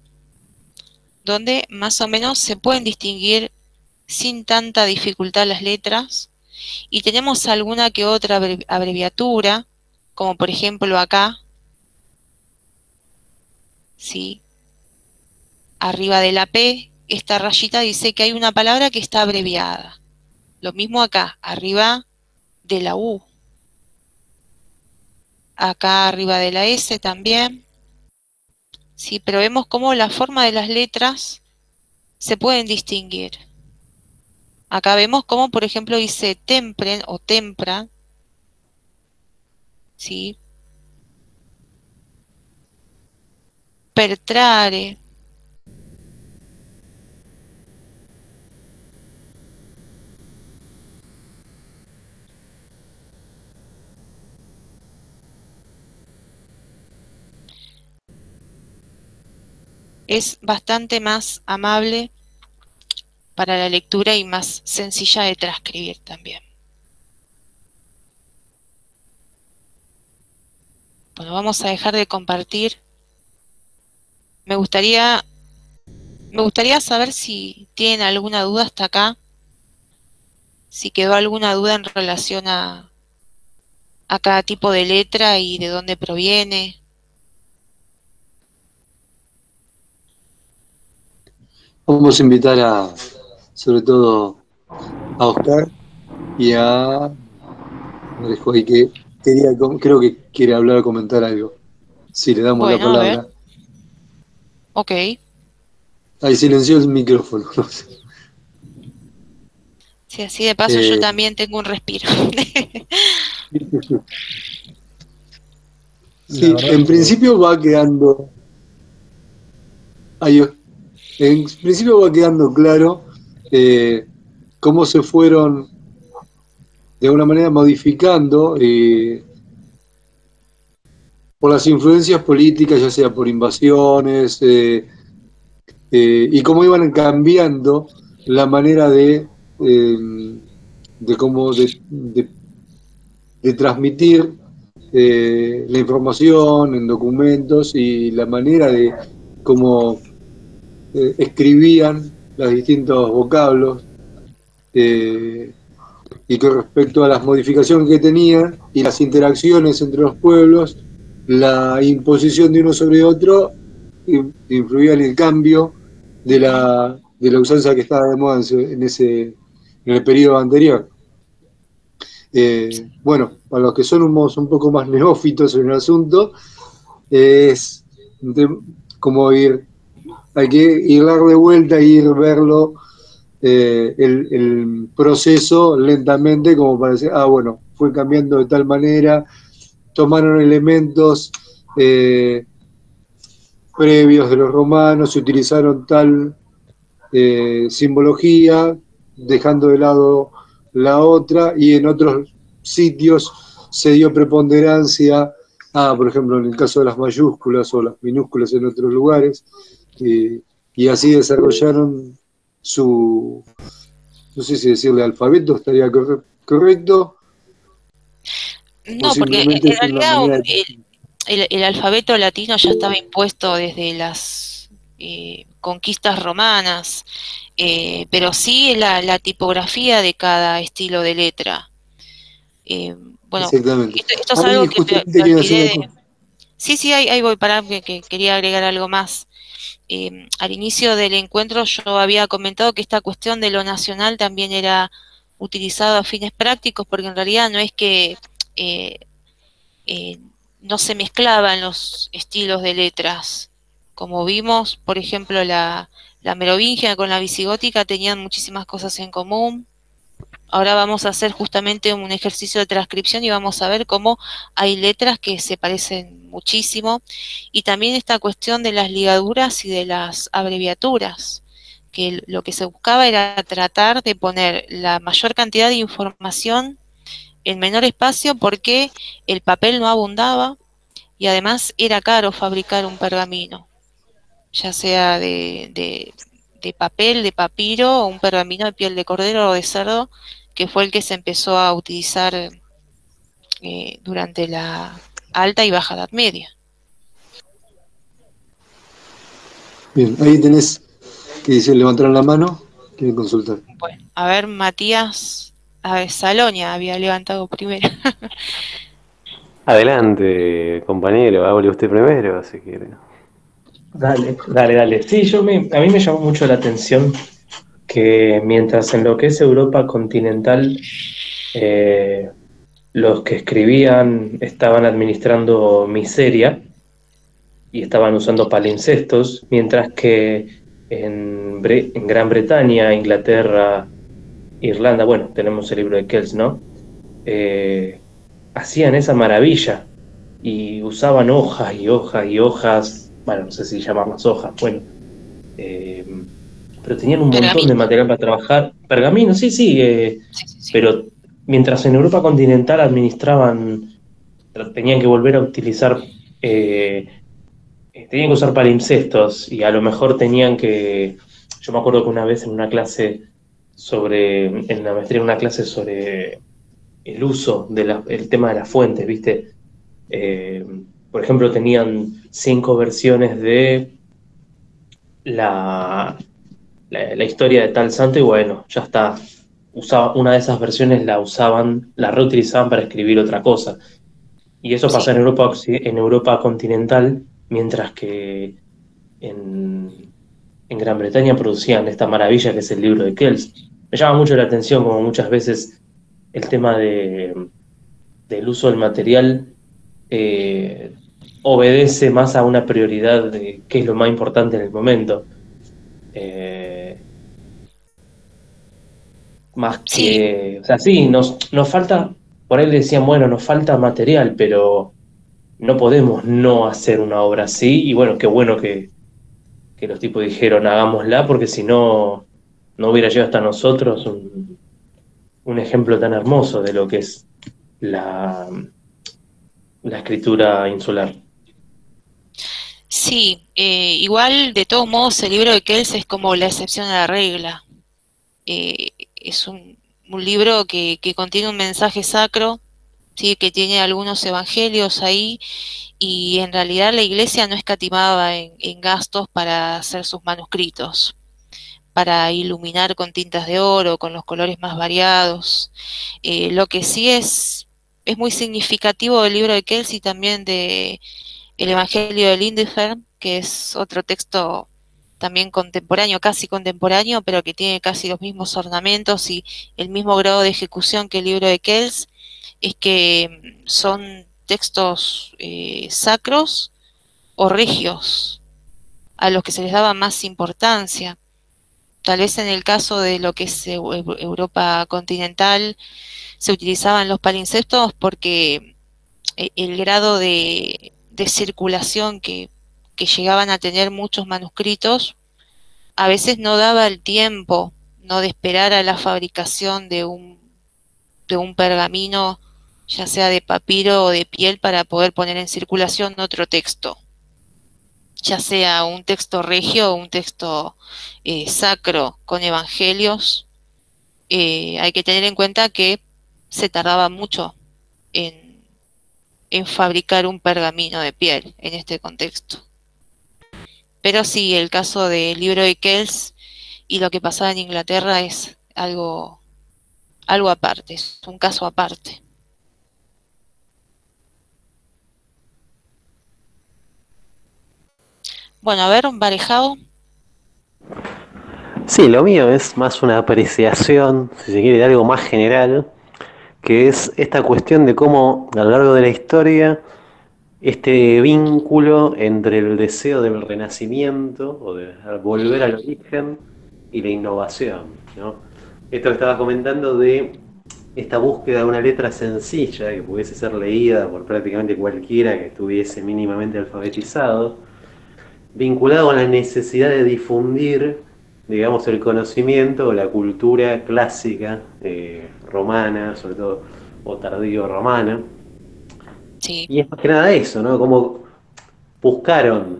donde más o menos se pueden distinguir sin tanta dificultad las letras, y tenemos alguna que otra abreviatura, como por ejemplo acá, ¿sí? Arriba de la P, esta rayita dice que hay una palabra que está abreviada. Lo mismo acá, arriba de la U. Acá arriba de la S también. Sí, pero vemos cómo la forma de las letras se pueden distinguir. Acá vemos cómo, por ejemplo, dice tempren o tempra. ¿Sí? Pertrare. Es bastante más amable para la lectura y más sencilla de transcribir también. Bueno, vamos a dejar de compartir. Me gustaría saber si tienen alguna duda hasta acá, si quedó alguna duda en relación a cada tipo de letra y de dónde proviene. Vamos a invitar sobre todo a Oscar y a Marijoy, que creo que quiere hablar o comentar algo. Sí, le damos la palabra. Ok. Ahí silenció el micrófono. Sí, así de paso yo también tengo un respiro. Sí, en principio va quedando... En principio va quedando claro cómo se fueron de alguna manera modificando por las influencias políticas, ya sea por invasiones, y cómo iban cambiando la manera de transmitir la información en documentos y la manera de cómo escribían los distintos vocablos, y con respecto a las modificaciones que tenían y las interacciones entre los pueblos, la imposición de uno sobre otro influía en el cambio de la usanza que estaba de moda en el periodo anterior. Bueno, para los que somos un poco más neófitos en el asunto, es como hay que ir dar de vuelta e ir verlo el proceso lentamente como para decir, bueno, fue cambiando de tal manera, tomaron elementos previos de los romanos, se utilizaron tal simbología, dejando de lado la otra, y en otros sitios se dio preponderancia por ejemplo, en el caso de las mayúsculas o las minúsculas en otros lugares, y así desarrollaron su, no sé si decirle alfabeto, estaría correcto. No, porque simplemente en es una realidad manera de... el alfabeto latino ya estaba impuesto desde las conquistas romanas, pero sí la tipografía de cada estilo de letra. Bueno, Exactamente. esto es Ahí algo que justamente me quiero hacer olvidé una de... cosa. Sí, ahí voy, para que quería agregar algo más. Al inicio del encuentro yo había comentado que esta cuestión de lo nacional también era utilizado a fines prácticos, porque en realidad no es que eh, eh, no se mezclaban los estilos de letras. Como vimos, por ejemplo, la merovingia con la visigótica tenían muchísimas cosas en común. Ahora vamos a hacer justamente un ejercicio de transcripción y vamos a ver cómo hay letras que se parecen muchísimo, y también esta cuestión de las ligaduras y de las abreviaturas, que lo que se buscaba era tratar de poner la mayor cantidad de información en menor espacio, porque el papel no abundaba y además era caro fabricar un pergamino, ya sea de papel, de papiro, o un pergamino de piel de cordero o de cerdo, que fue el que se empezó a utilizar durante la Alta y Baja Edad Media. Bien, ahí tenés que dice levantaron la mano, quieren consultar. Bueno, a ver, Matías, a ver, Salonia había levantado primero. Adelante, compañero, hable usted primero, si quiere. Dale. Sí, a mí me llamó mucho la atención que mientras en lo que es Europa continental, los que escribían estaban administrando miseria y estaban usando palimpsestos, mientras que en Gran Bretaña, Inglaterra, Irlanda, bueno, tenemos el libro de Kells, ¿no? Hacían esa maravilla y usaban hojas y hojas y hojas, bueno, no sé si llamarlas hojas, bueno, pero tenían un montón de material para trabajar. Pergamino, sí, Sí. pero mientras en Europa continental administraban, tenían que volver a utilizar, tenían que usar palimpsestos, y a lo mejor yo me acuerdo que una vez en una clase en la maestría, una clase sobre el uso el tema de las fuentes, ¿viste? Por ejemplo, tenían 5 versiones de la historia de tal santo, y bueno, ya está. Una de esas versiones la reutilizaban para escribir otra cosa. Y eso pasa en Europa continental, mientras que en Gran Bretaña producían esta maravilla que es el libro de Kells. Me llama mucho la atención como muchas veces el tema del uso del material obedece más a una prioridad de qué es lo más importante en el momento. Más que, o sea, sí, nos falta, por ahí le decían, bueno, nos falta material, pero no podemos no hacer una obra así, y bueno, qué bueno que los tipos dijeron, hagámosla, porque si no, no hubiera llegado hasta nosotros un ejemplo tan hermoso de lo que es la escritura insular. Sí, igual de todos modos el libro de Kells es como la excepción a la regla. Es un libro que contiene un mensaje sacro, ¿sí? Que tiene algunos evangelios ahí, y en realidad la iglesia no escatimaba en gastos para hacer sus manuscritos, para iluminar con tintas de oro, con los colores más variados. Lo que sí es muy significativo del libro de Kells y también de el Evangelio de Lindefer, que es otro texto también contemporáneo, casi contemporáneo, pero que tiene casi los mismos ornamentos y el mismo grado de ejecución que el libro de Kells, es que son textos sacros o regios, a los que se les daba más importancia. Tal vez en el caso de lo que es Europa continental se utilizaban los palimpsestos porque el grado de circulación que llegaban a tener muchos manuscritos a veces no daba el tiempo, no, de esperar a la fabricación de un pergamino, ya sea de papiro o de piel, para poder poner en circulación otro texto, ya sea un texto regio o un texto sacro con evangelios. Hay que tener en cuenta que se tardaba mucho en fabricar un pergamino de piel en este contexto. Pero sí, el caso del libro de Kells y lo que pasaba en Inglaterra es algo aparte, es un caso aparte. Bueno, a ver, Barejao. Sí, lo mío es más una apreciación, si se quiere, de algo más general, que es esta cuestión de cómo a lo largo de la historia este vínculo entre el deseo del renacimiento o de volver al origen y la innovación, ¿no? Esto que estabas comentando de esta búsqueda de una letra sencilla que pudiese ser leída por prácticamente cualquiera que estuviese mínimamente alfabetizado, vinculado a la necesidad de difundir, digamos, el conocimiento o la cultura clásica romana, sobre todo, o tardío romana. Sí. Y es más que nada eso, ¿no? Como buscaron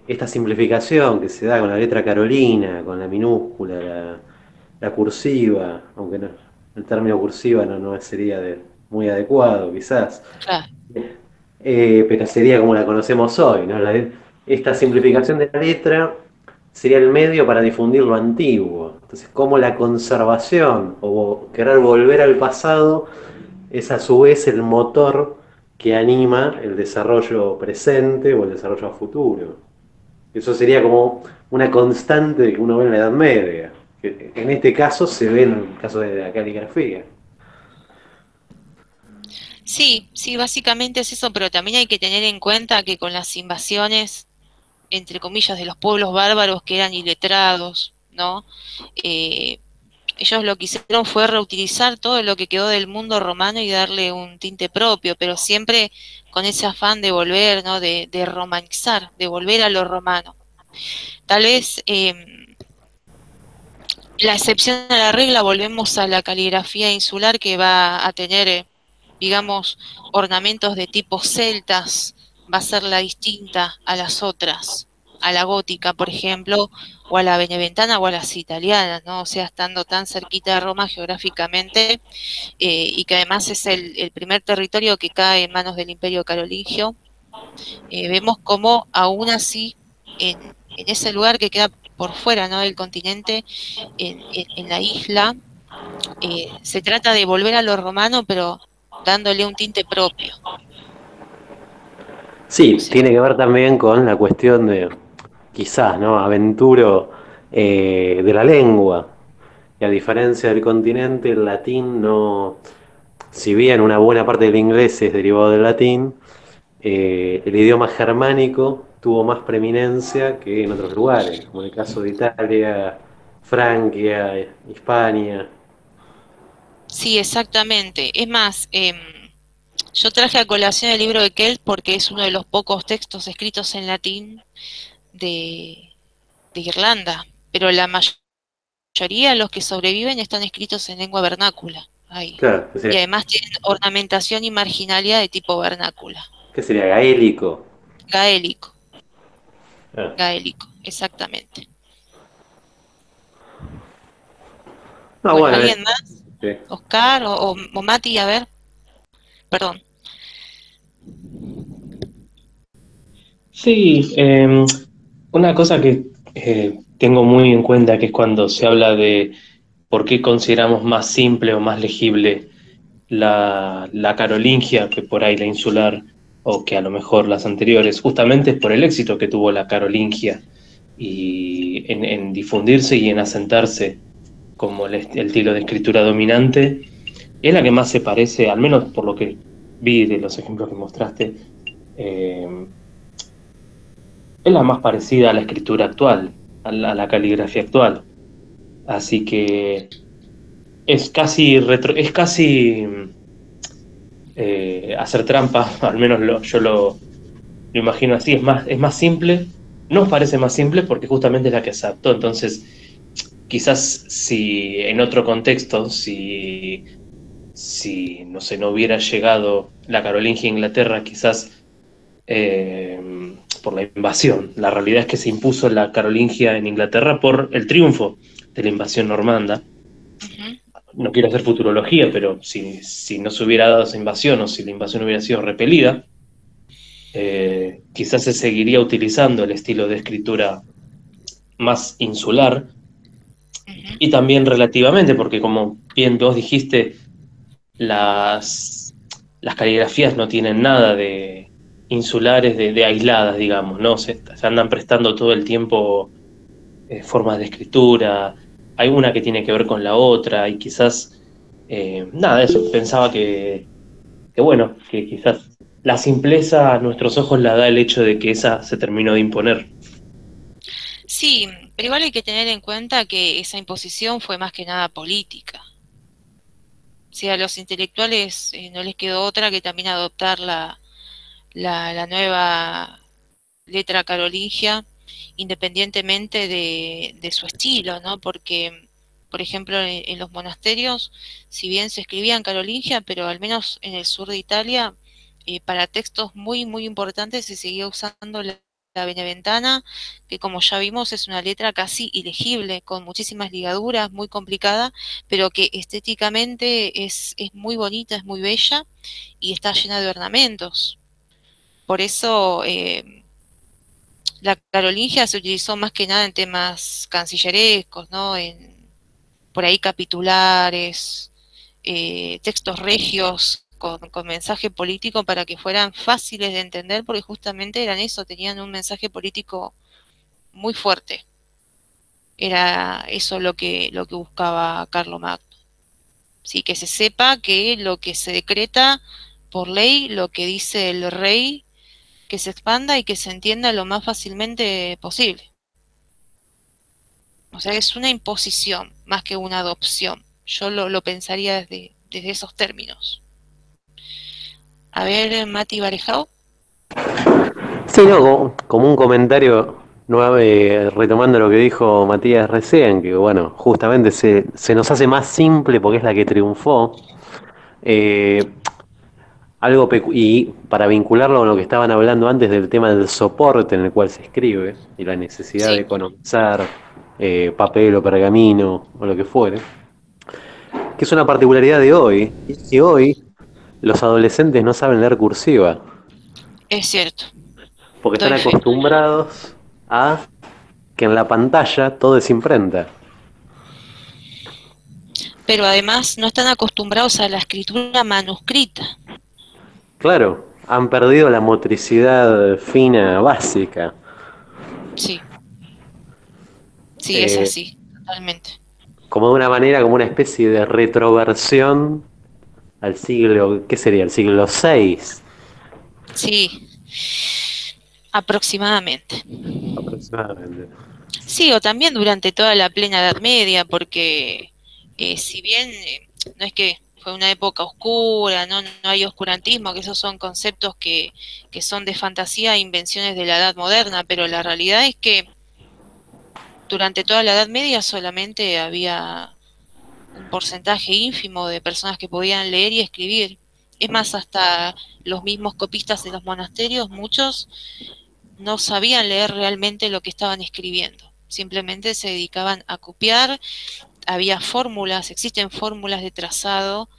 esta simplificación que se da con la letra carolina, con la minúscula, la cursiva, aunque no, el término cursiva no sería muy adecuado, quizás. Claro. Pero sería como la conocemos hoy, ¿no? Esta simplificación de la letra sería el medio para difundir lo antiguo. Entonces, como la conservación o querer volver al pasado es a su vez el motor que anima el desarrollo presente o el desarrollo a futuro. Eso sería como una constante que uno ve en la Edad Media, que en este caso se ve en el caso de la caligrafía. Sí, sí, básicamente es eso, pero también hay que tener en cuenta que con las invasiones, entre comillas, de los pueblos bárbaros que eran iletrados, ¿no? Ellos lo que hicieron fue reutilizar todo lo que quedó del mundo romano y darle un tinte propio, pero siempre con ese afán de volver, ¿no? De romanizar, de volver a lo romano. Tal vez la excepción a la regla, volvemos a la caligrafía insular, que va a tener, digamos, ornamentos de tipo celtas, va a ser la distinta a las otras, a la gótica, por ejemplo, o a la beneventana o a las italianas, ¿no? O sea, estando tan cerquita de Roma geográficamente, y que además es el primer territorio que cae en manos del Imperio Carolingio, vemos como aún así, en ese lugar que queda por fuera, ¿no?, del continente, en la isla, se trata de volver a lo romano, pero dándole un tinte propio. Sí, tiene que ver también con la cuestión de, quizás, ¿no? Aventuro de la lengua. Y a diferencia del continente, el latín no, si bien una buena parte del inglés es derivado del latín, el idioma germánico tuvo más preeminencia que en otros lugares, como en el caso de Italia, Francia, Hispania. Sí, exactamente. Es más, yo traje a colación el libro de Kells porque es uno de los pocos textos escritos en latín de Irlanda, pero la mayoría de los que sobreviven están escritos en lengua vernácula. Ahí. Claro, Y además tienen ornamentación y marginalidad de tipo vernácula. ¿Qué sería? Gaélico. Gaélico. Ah. Gaélico, exactamente. No, bueno, bueno, ¿alguien más? Sí. Oscar o Mati, a ver. Perdón. Sí, una cosa que tengo muy en cuenta, que es cuando se habla de por qué consideramos más simple o más legible la carolingia que por ahí la insular, o que a lo mejor las anteriores, justamente es por el éxito que tuvo la carolingia y en difundirse y en asentarse como el estilo de escritura dominante. Es la que más se parece, al menos por lo que vi de los ejemplos que mostraste, es la más parecida a la escritura actual, a la caligrafía actual. Así que es casi hacer trampa, al menos yo lo imagino así, es más simple, nos parece más simple porque justamente es la que se adaptó. Entonces, quizás si en otro contexto, si no sé, no hubiera llegado la carolingia a Inglaterra, quizás por la invasión. La realidad es que se impuso la carolingia en Inglaterra por el triunfo de la invasión normanda. No quiero hacer futurología, pero si no se hubiera dado esa invasión o si la invasión hubiera sido repelida, quizás se seguiría utilizando el estilo de escritura más insular. Y también relativamente, porque como bien vos dijiste, las caligrafías no tienen nada de insulares, de aisladas, digamos, ¿no? Se andan prestando todo el tiempo formas de escritura, hay una que tiene que ver con la otra, y quizás, nada, eso, pensaba que bueno, que quizás la simpleza a nuestros ojos la da el hecho de que esa se terminó de imponer. Sí, pero igual hay que tener en cuenta que esa imposición fue más que nada política. O sea, a los intelectuales no les quedó otra que también adoptar la nueva letra carolingia, independientemente de su estilo, ¿no? Porque, por ejemplo, en los monasterios, si bien se escribía en carolingia, pero al menos en el sur de Italia, para textos muy, muy importantes se seguía usando la beneventana, que como ya vimos es una letra casi ilegible, con muchísimas ligaduras, muy complicada, pero que estéticamente es muy bonita, es muy bella y está llena de ornamentos. Por eso la carolingia se utilizó más que nada en temas cancillerescos, ¿no? Por ahí capitulares, textos regios con mensaje político para que fueran fáciles de entender, porque justamente eran eso, tenían un mensaje político muy fuerte. Era eso lo que buscaba Carlomagno. Sí, que se sepa que lo que se decreta por ley, lo que dice el rey, que se expanda y que se entienda lo más fácilmente posible. O sea, es una imposición más que una adopción. Yo lo pensaría desde esos términos. A ver, Mati Barejao. Sí, no, como un comentario retomando lo que dijo Matías recién, que bueno, justamente se nos hace más simple porque es la que triunfó. Eh, y para vincularlo con lo que estaban hablando antes del tema del soporte en el cual se escribe y la necesidad de Sí. economizar papel o pergamino o lo que fuere, que es una particularidad de hoy, y que hoy los adolescentes no saben leer cursiva, Es cierto. porque están Doy fe. acostumbrados a que en la pantalla todo es imprenta. Pero además no están acostumbrados a la escritura manuscrita. Claro, han perdido la motricidad fina básica. Sí. Sí, es así, totalmente. Como de una manera, como una especie de retroversión al siglo, ¿qué sería? El siglo VI. Sí, aproximadamente. Aproximadamente. Sí, o también durante toda la plena Edad Media, porque si bien no es que fue una época oscura, no hay oscurantismo, que esos son conceptos que son de fantasía e invenciones de la Edad Moderna, pero la realidad es que durante toda la Edad Media solamente había un porcentaje ínfimo de personas que podían leer y escribir. Es más, hasta los mismos copistas de los monasterios, muchos no sabían leer realmente lo que estaban escribiendo. Simplemente se dedicaban a copiar. Había fórmulas, existen fórmulas de trazado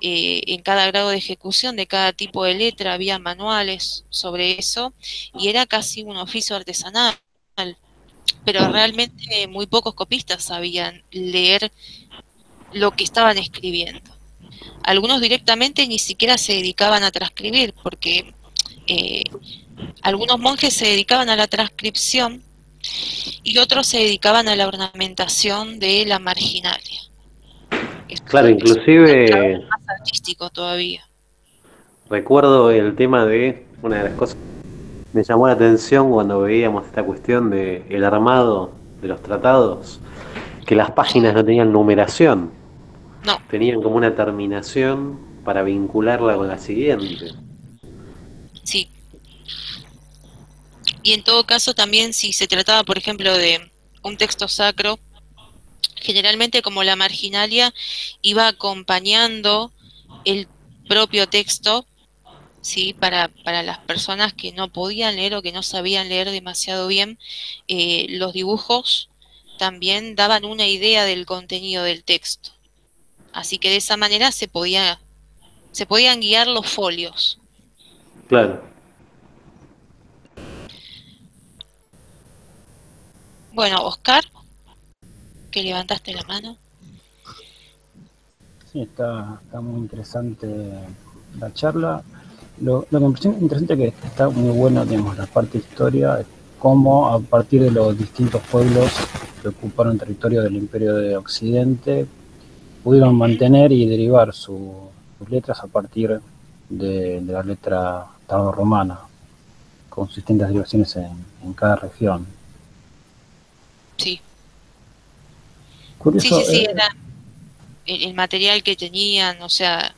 en cada grado de ejecución de cada tipo de letra, había manuales sobre eso y era casi un oficio artesanal. Pero realmente muy pocos copistas sabían leer lo que estaban escribiendo. Algunos directamente ni siquiera se dedicaban a transcribir, porque algunos monjes se dedicaban a la transcripción y otros se dedicaban a la ornamentación de la marginalia. Claro, inclusive Es más artístico todavía. recuerdo el tema de una de las cosas que me llamó la atención cuando veíamos esta cuestión de el armado de los tratados, que las páginas no tenían numeración, No, tenían como una terminación para vincularla con la siguiente. sí. Y en todo caso también si se trataba, por ejemplo, de un texto sacro, generalmente como la marginalia iba acompañando el propio texto, ¿sí? Para las personas que no podían leer o que no sabían leer demasiado bien, los dibujos también daban una idea del contenido del texto. Así que de esa manera se podían guiar los folios. Claro. Bueno, Oscar, que levantaste la mano. Sí, está muy interesante la charla. Lo que me parece interesante es que está muy bueno, digamos, la parte de historia, cómo a partir de los distintos pueblos que ocuparon territorio del Imperio de Occidente, pudieron mantener y derivar sus letras a partir de la letra tardorromana, con sus distintas derivaciones en cada región. Sí. Curioso, Sí, era el material que tenían, o sea,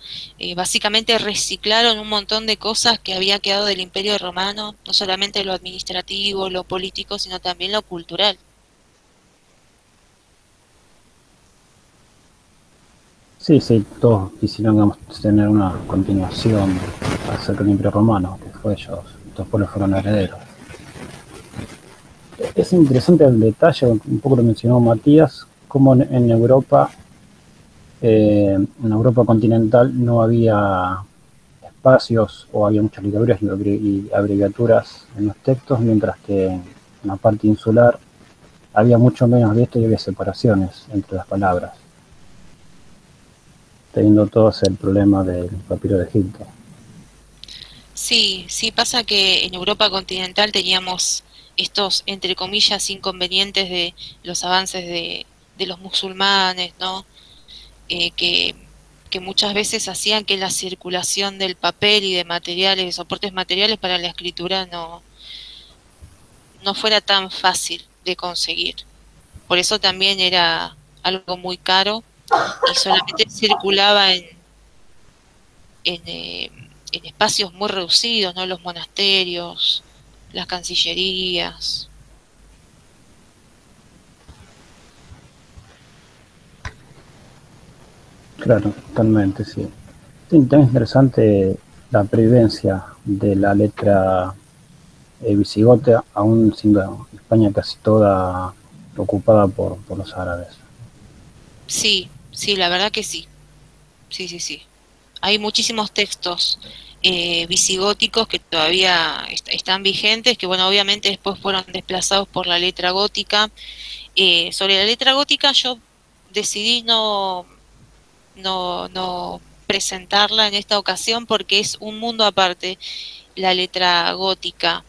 básicamente reciclaron un montón de cosas que había quedado del Imperio Romano, no solamente lo administrativo, lo político, sino también lo cultural. sí, todos quisieron, digamos, tener una continuación acerca del Imperio Romano, que fue ellos, estos pueblos fueron herederos. Es interesante el detalle, un poco lo mencionó Matías, cómo en Europa continental no había espacios o había muchas ligaduras y abreviaturas en los textos, mientras que en la parte insular había mucho menos de esto y había separaciones entre las palabras, teniendo todos el problema del papiro de Egipto. Sí, pasa que en Europa continental teníamos estos, entre comillas, inconvenientes de los avances de los musulmanes, ¿no? Que muchas veces hacían que la circulación del papel y de materiales, de soportes materiales para la escritura no fuera tan fácil de conseguir. Por eso también era algo muy caro y solamente circulaba en espacios muy reducidos, ¿no? Los monasterios, las cancillerías. Claro, totalmente, sí. También es interesante la previvencia de la letra visigota, aún siendo España casi toda ocupada por los árabes. Sí, la verdad que sí. Sí. Hay muchísimos textos visigóticos que todavía están vigentes, que bueno, obviamente después fueron desplazados por la letra gótica. Sobre la letra gótica yo decidí no presentarla en esta ocasión porque es un mundo aparte. La letra gótica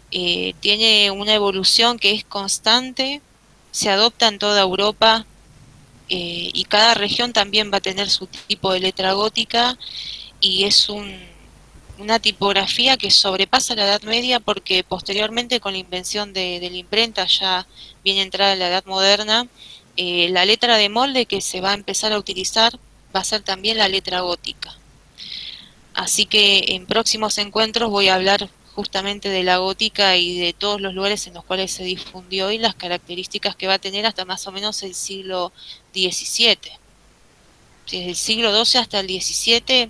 tiene una evolución que es constante, se adopta en toda Europa y cada región también va a tener su tipo de letra gótica y es una tipografía que sobrepasa la Edad Media porque posteriormente con la invención de la imprenta, ya bien entrada la Edad Moderna, la letra de molde que se va a empezar a utilizar va a ser también la letra gótica. Así que en próximos encuentros voy a hablar justamente de la gótica y de todos los lugares en los cuales se difundió y las características que va a tener hasta más o menos el siglo XVII. Desde el siglo XII hasta el XVII,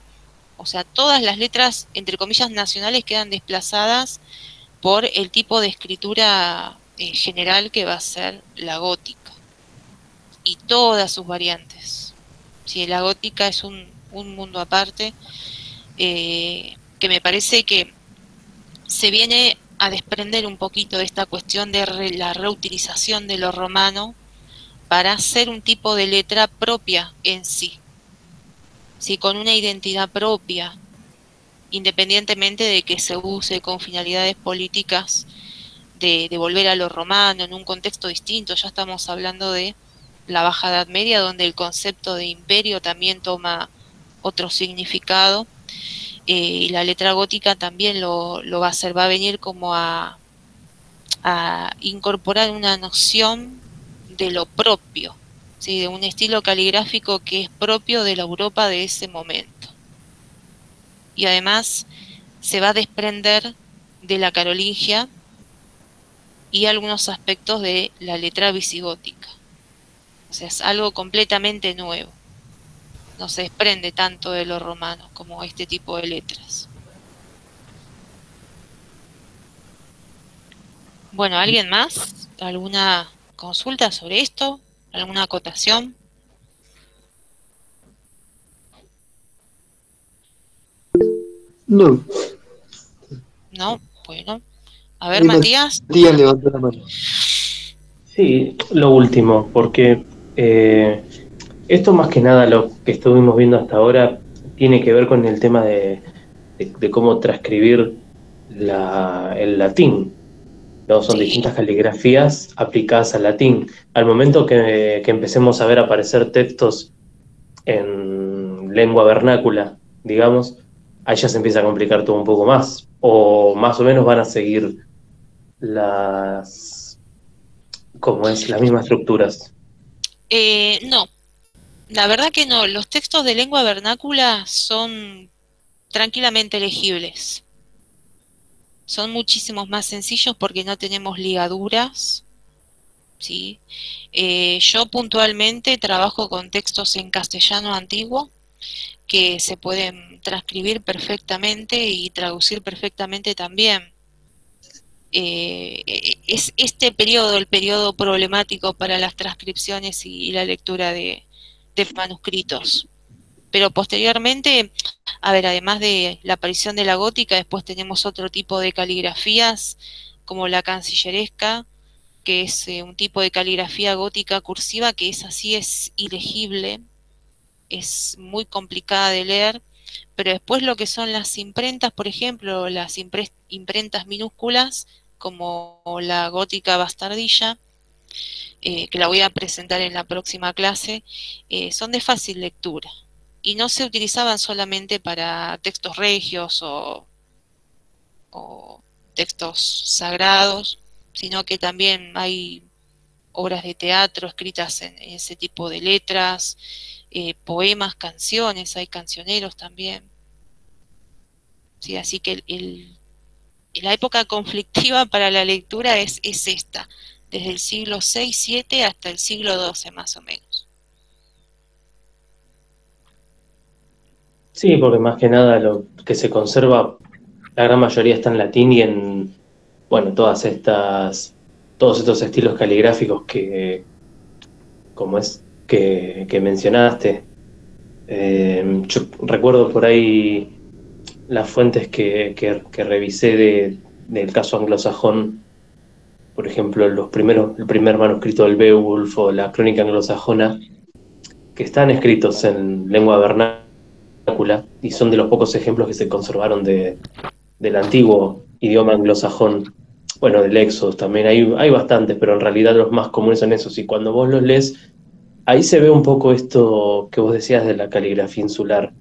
o sea, todas las letras, entre comillas, nacionales quedan desplazadas por el tipo de escritura general que va a ser la gótica. Y todas sus variantes. Sí, la gótica es un mundo aparte que me parece que se viene a desprender un poquito de esta cuestión de la reutilización de lo romano para hacer un tipo de letra propia en sí, ¿sí? Con una identidad propia, independientemente de que se use con finalidades políticas de volver a lo romano en un contexto distinto. Ya estamos hablando de la Baja Edad Media, donde el concepto de imperio también toma otro significado. Y la letra gótica también lo va a hacer, va a venir como a incorporar una noción de lo propio, ¿sí? De un estilo caligráfico que es propio de la Europa de ese momento. Y además se va a desprender de la carolingia y algunos aspectos de la letra visigótica. O sea, es algo completamente nuevo. No se desprende tanto de lo romano como este tipo de letras. Bueno, ¿alguien más? ¿Alguna consulta sobre esto? ¿Alguna acotación? No, No, bueno. A ver, ahí Matías. Matías levantó la mano. Sí, lo último, porque esto más que nada lo que estuvimos viendo hasta ahora tiene que ver con el tema de cómo transcribir el latín. ¿No? Son Sí, distintas caligrafías aplicadas al latín. Al momento que empecemos a ver aparecer textos en lengua vernácula, digamos, ahí ya se empieza a complicar todo un poco más. O más o menos van a seguir las, como es, las mismas estructuras. no, la verdad que no. Los textos de lengua vernácula son tranquilamente legibles. Son muchísimos más sencillos porque no tenemos ligaduras, ¿sí? Yo puntualmente trabajo con textos en castellano antiguo que se pueden transcribir perfectamente y traducir perfectamente también. Es este periodo el periodo problemático para las transcripciones y la lectura de manuscritos. Pero posteriormente, a ver, además de la aparición de la gótica, después tenemos otro tipo de caligrafías, como la cancilleresca, que es un tipo de caligrafía gótica cursiva que es así, es ilegible, es muy complicada de leer, pero después lo que son las imprentas, por ejemplo, las imprentas minúsculas, como la gótica bastardilla, que la voy a presentar en la próxima clase, son de fácil lectura y no se utilizaban solamente para textos regios o textos sagrados, sino que también hay obras de teatro escritas en ese tipo de letras, poemas, canciones, hay cancioneros también. Sí, así que la época conflictiva para la lectura es esta, desde el siglo VI-VII hasta el siglo XII más o menos. Sí, porque más que nada lo que se conserva, la gran mayoría está en latín y en, bueno, todos estos estilos caligráficos como es, que mencionaste. Yo recuerdo por ahí las fuentes que revisé del caso anglosajón, por ejemplo, el primer manuscrito del Beowulf o la crónica anglosajona, que están escritos en lengua vernácula y son de los pocos ejemplos que se conservaron del antiguo idioma anglosajón. Bueno, del Éxodo también hay bastantes, pero en realidad los más comunes son esos. Y cuando vos los lees, ahí se ve un poco esto que vos decías de la caligrafía insular,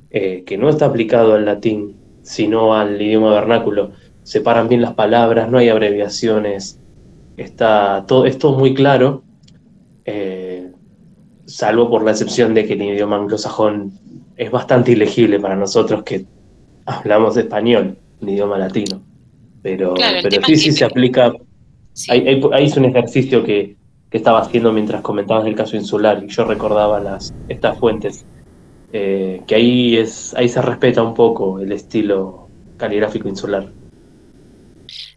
que no está aplicado al latín, sino al idioma vernáculo. Separan bien las palabras, no hay abreviaciones, es todo muy claro, eh, salvo por la excepción de que el idioma anglosajón es bastante ilegible para nosotros que hablamos español, un idioma latino. Claro, el Pero tema es sí, que sí se aplica. sí. Ahí es un ejercicio que estaba haciendo mientras comentabas el caso insular y yo recordaba estas fuentes, que ahí se respeta un poco el estilo caligráfico insular.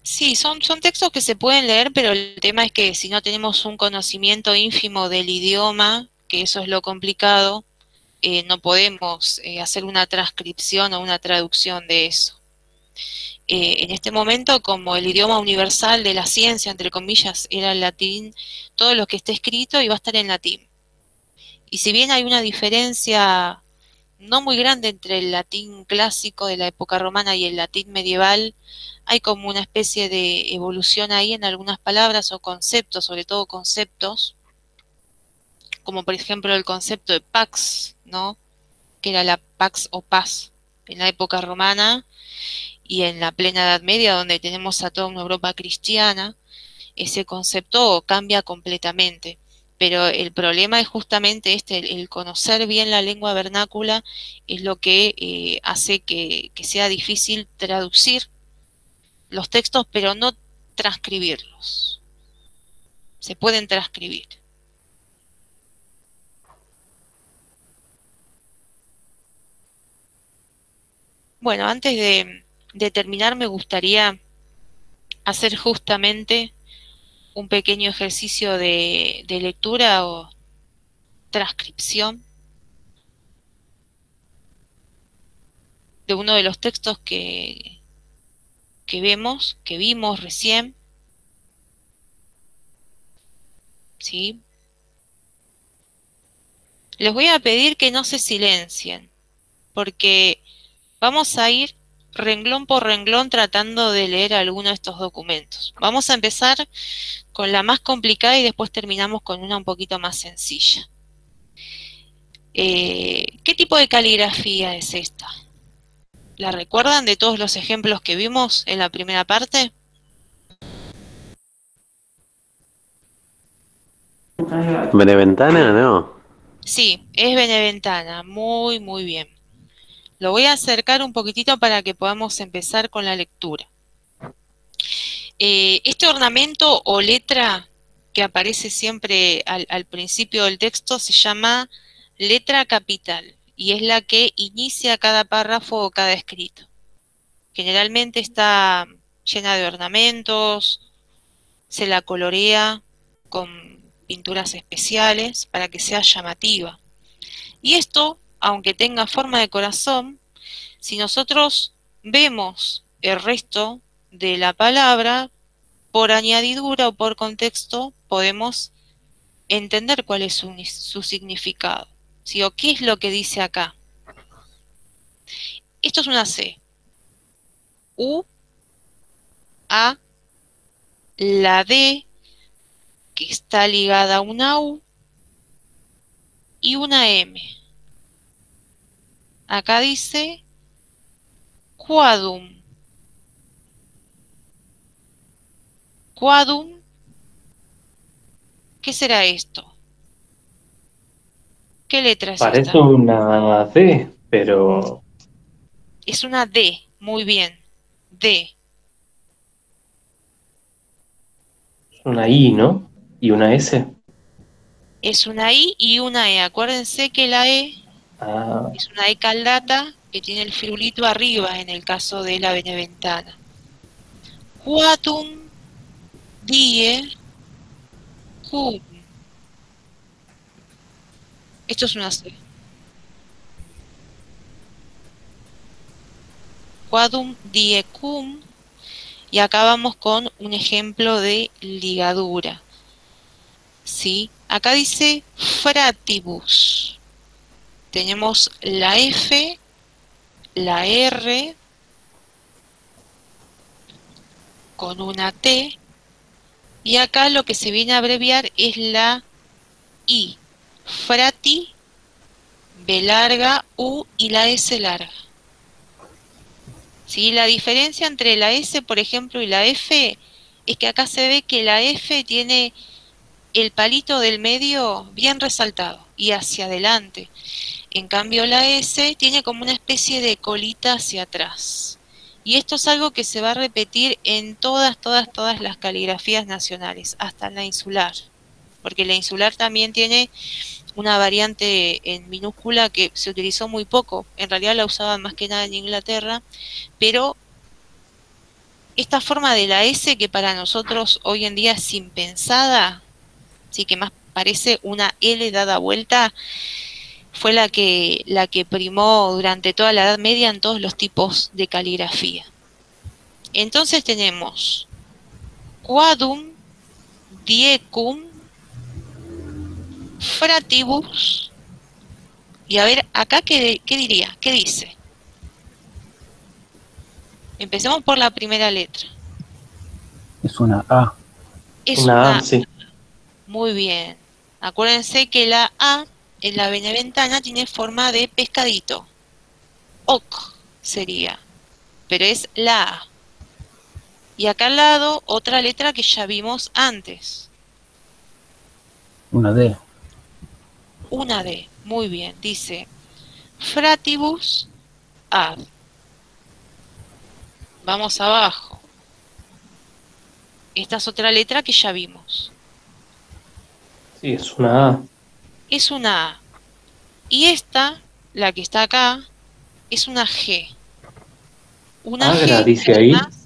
Sí, son textos que se pueden leer, pero el tema es que si no tenemos un conocimiento ínfimo del idioma, que eso es lo complicado, no podemos hacer una transcripción o una traducción de eso. En este momento, como el idioma universal de la ciencia, entre comillas, era el latín, todo lo que esté escrito iba a estar en latín. Y si bien hay una diferencia no muy grande entre el latín clásico de la época romana y el latín medieval, hay como una especie de evolución ahí en algunas palabras o conceptos, sobre todo conceptos, como por ejemplo el concepto de pax, ¿no? Que era la pax o paz en la época romana y en la plena Edad Media, donde tenemos a toda una Europa cristiana, ese concepto cambia completamente. pero el problema es justamente el conocer bien la lengua vernácula es lo que hace que sea difícil traducir los textos, pero no transcribirlos. Se pueden transcribir. Bueno, antes de terminar me gustaría hacer justamente un pequeño ejercicio de lectura o transcripción de uno de los textos que vimos recién, ¿sí? Les voy a pedir que no se silencien, porque vamos a ir renglón por renglón tratando de leer alguno de estos documentos. Vamos a empezar con la más complicada y después terminamos con una un poquito más sencilla. ¿Qué tipo de caligrafía es esta? ¿La recuerdan de todos los ejemplos que vimos en la primera parte? ¿Beneventana? No. Sí, es beneventana, muy muy bien. Lo voy a acercar un poquitito para que podamos empezar con la lectura. Este ornamento o letra que aparece siempre al principio del texto se llama letra capital y es la que inicia cada párrafo o cada escrito. Generalmente está llena de ornamentos, se la colorea con pinturas especiales para que sea llamativa. Y esto, aunque tenga forma de corazón, si nosotros vemos el resto de la palabra, por añadidura o por contexto, podemos entender cuál es su significado, ¿sí? O qué es lo que dice acá. Esto es una C. U, A, la D, que está ligada a una U, y una M. Acá dice quadum. Quadum, ¿qué será esto? ¿Qué letra es Parece esta? una D, pero Es una D, muy bien. D. una I, ¿no? Y una S. Es una I y una E. Acuérdense que la E Ah, es una E caldata que tiene el firulito arriba en el caso de la beneventana. Quatum die cum. Esto es una C. Quadum die cum. Y acá vamos con un ejemplo de ligadura. ¿Sí? Acá dice fratibus. Tenemos la F, la R con una T. Y acá lo que se viene a abreviar es la I. Frati, B larga, U y la S larga. ¿Sí? La diferencia entre la S, por ejemplo, y la F es que acá se ve que la F tiene el palito del medio bien resaltado y hacia adelante. En cambio la S tiene como una especie de colita hacia atrás. Y esto es algo que se va a repetir en todas las caligrafías nacionales, hasta en la insular. Porque la insular también tiene una variante en minúscula que se utilizó muy poco. En realidad la usaban más que nada en Inglaterra, pero esta forma de la S que para nosotros hoy en día es impensada, sí, que más parece una L dada vuelta, fue la que primó durante toda la Edad Media en todos los tipos de caligrafía. Entonces tenemos quadum diecum fratibus. Y a ver, acá qué diría, qué dice. Empecemos por la primera letra. Es una A. Es una una A, sí. Muy bien. Acuérdense que la A en la beneventana tiene forma de pescadito. Oc sería. Pero es la A. Y acá al lado otra letra que ya vimos antes. Una D. Una D, muy bien. Dice fratibus ad. Vamos abajo. Esta es otra letra que ya vimos. Sí, es una A. Es una A. Y esta, la que está acá, es una G. Una Agra, G dice que ahí. además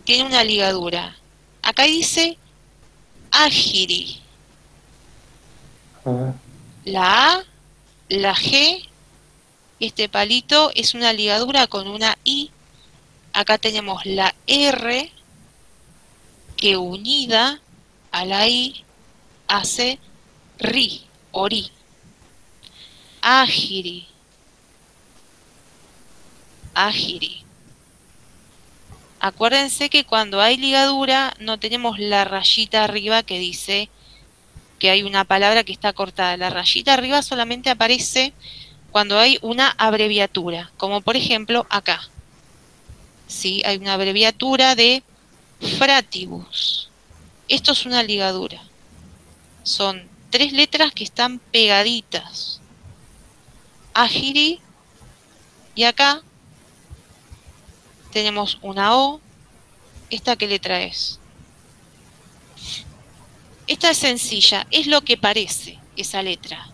tiene una ligadura. Acá dice Agiri. Ah, La A, la G, este palito es una ligadura con una I. Acá tenemos la R que unida a la I hace ri, ori. Agiri. Agiri. Acuérdense que cuando hay ligadura no tenemos la rayita arriba que dice que hay una palabra que está cortada. La rayita arriba solamente aparece cuando hay una abreviatura, como por ejemplo acá. ¿Sí? Hay una abreviatura de fratibus. Esto es una ligadura. Son 3 letras que están pegaditas. Agiri, y acá tenemos una O. ¿Esta qué letra es? Esta es sencilla, es lo que parece esa letra.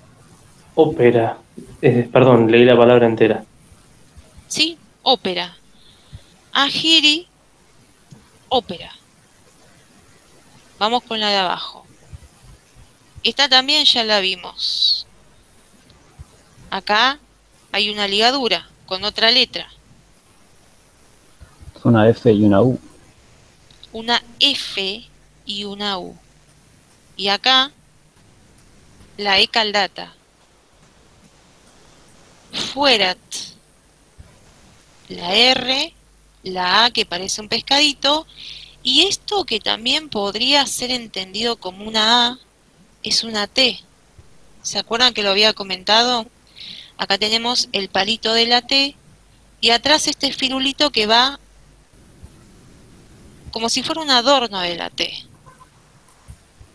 ópera. Perdón, leí la palabra entera. ¿Sí? Ópera. Agiri, ópera. Vamos con la de abajo. Esta también ya la vimos. Acá hay una ligadura con otra letra. Una F y una U. Una F y una U. Y acá la E caldata. Fuerat. La R, la A que parece un pescadito. Y esto que también podría ser entendido como una A, es una T. ¿Se acuerdan que lo había comentado? Acá tenemos el palito de la T y atrás este firulito que va como si fuera un adorno de la T,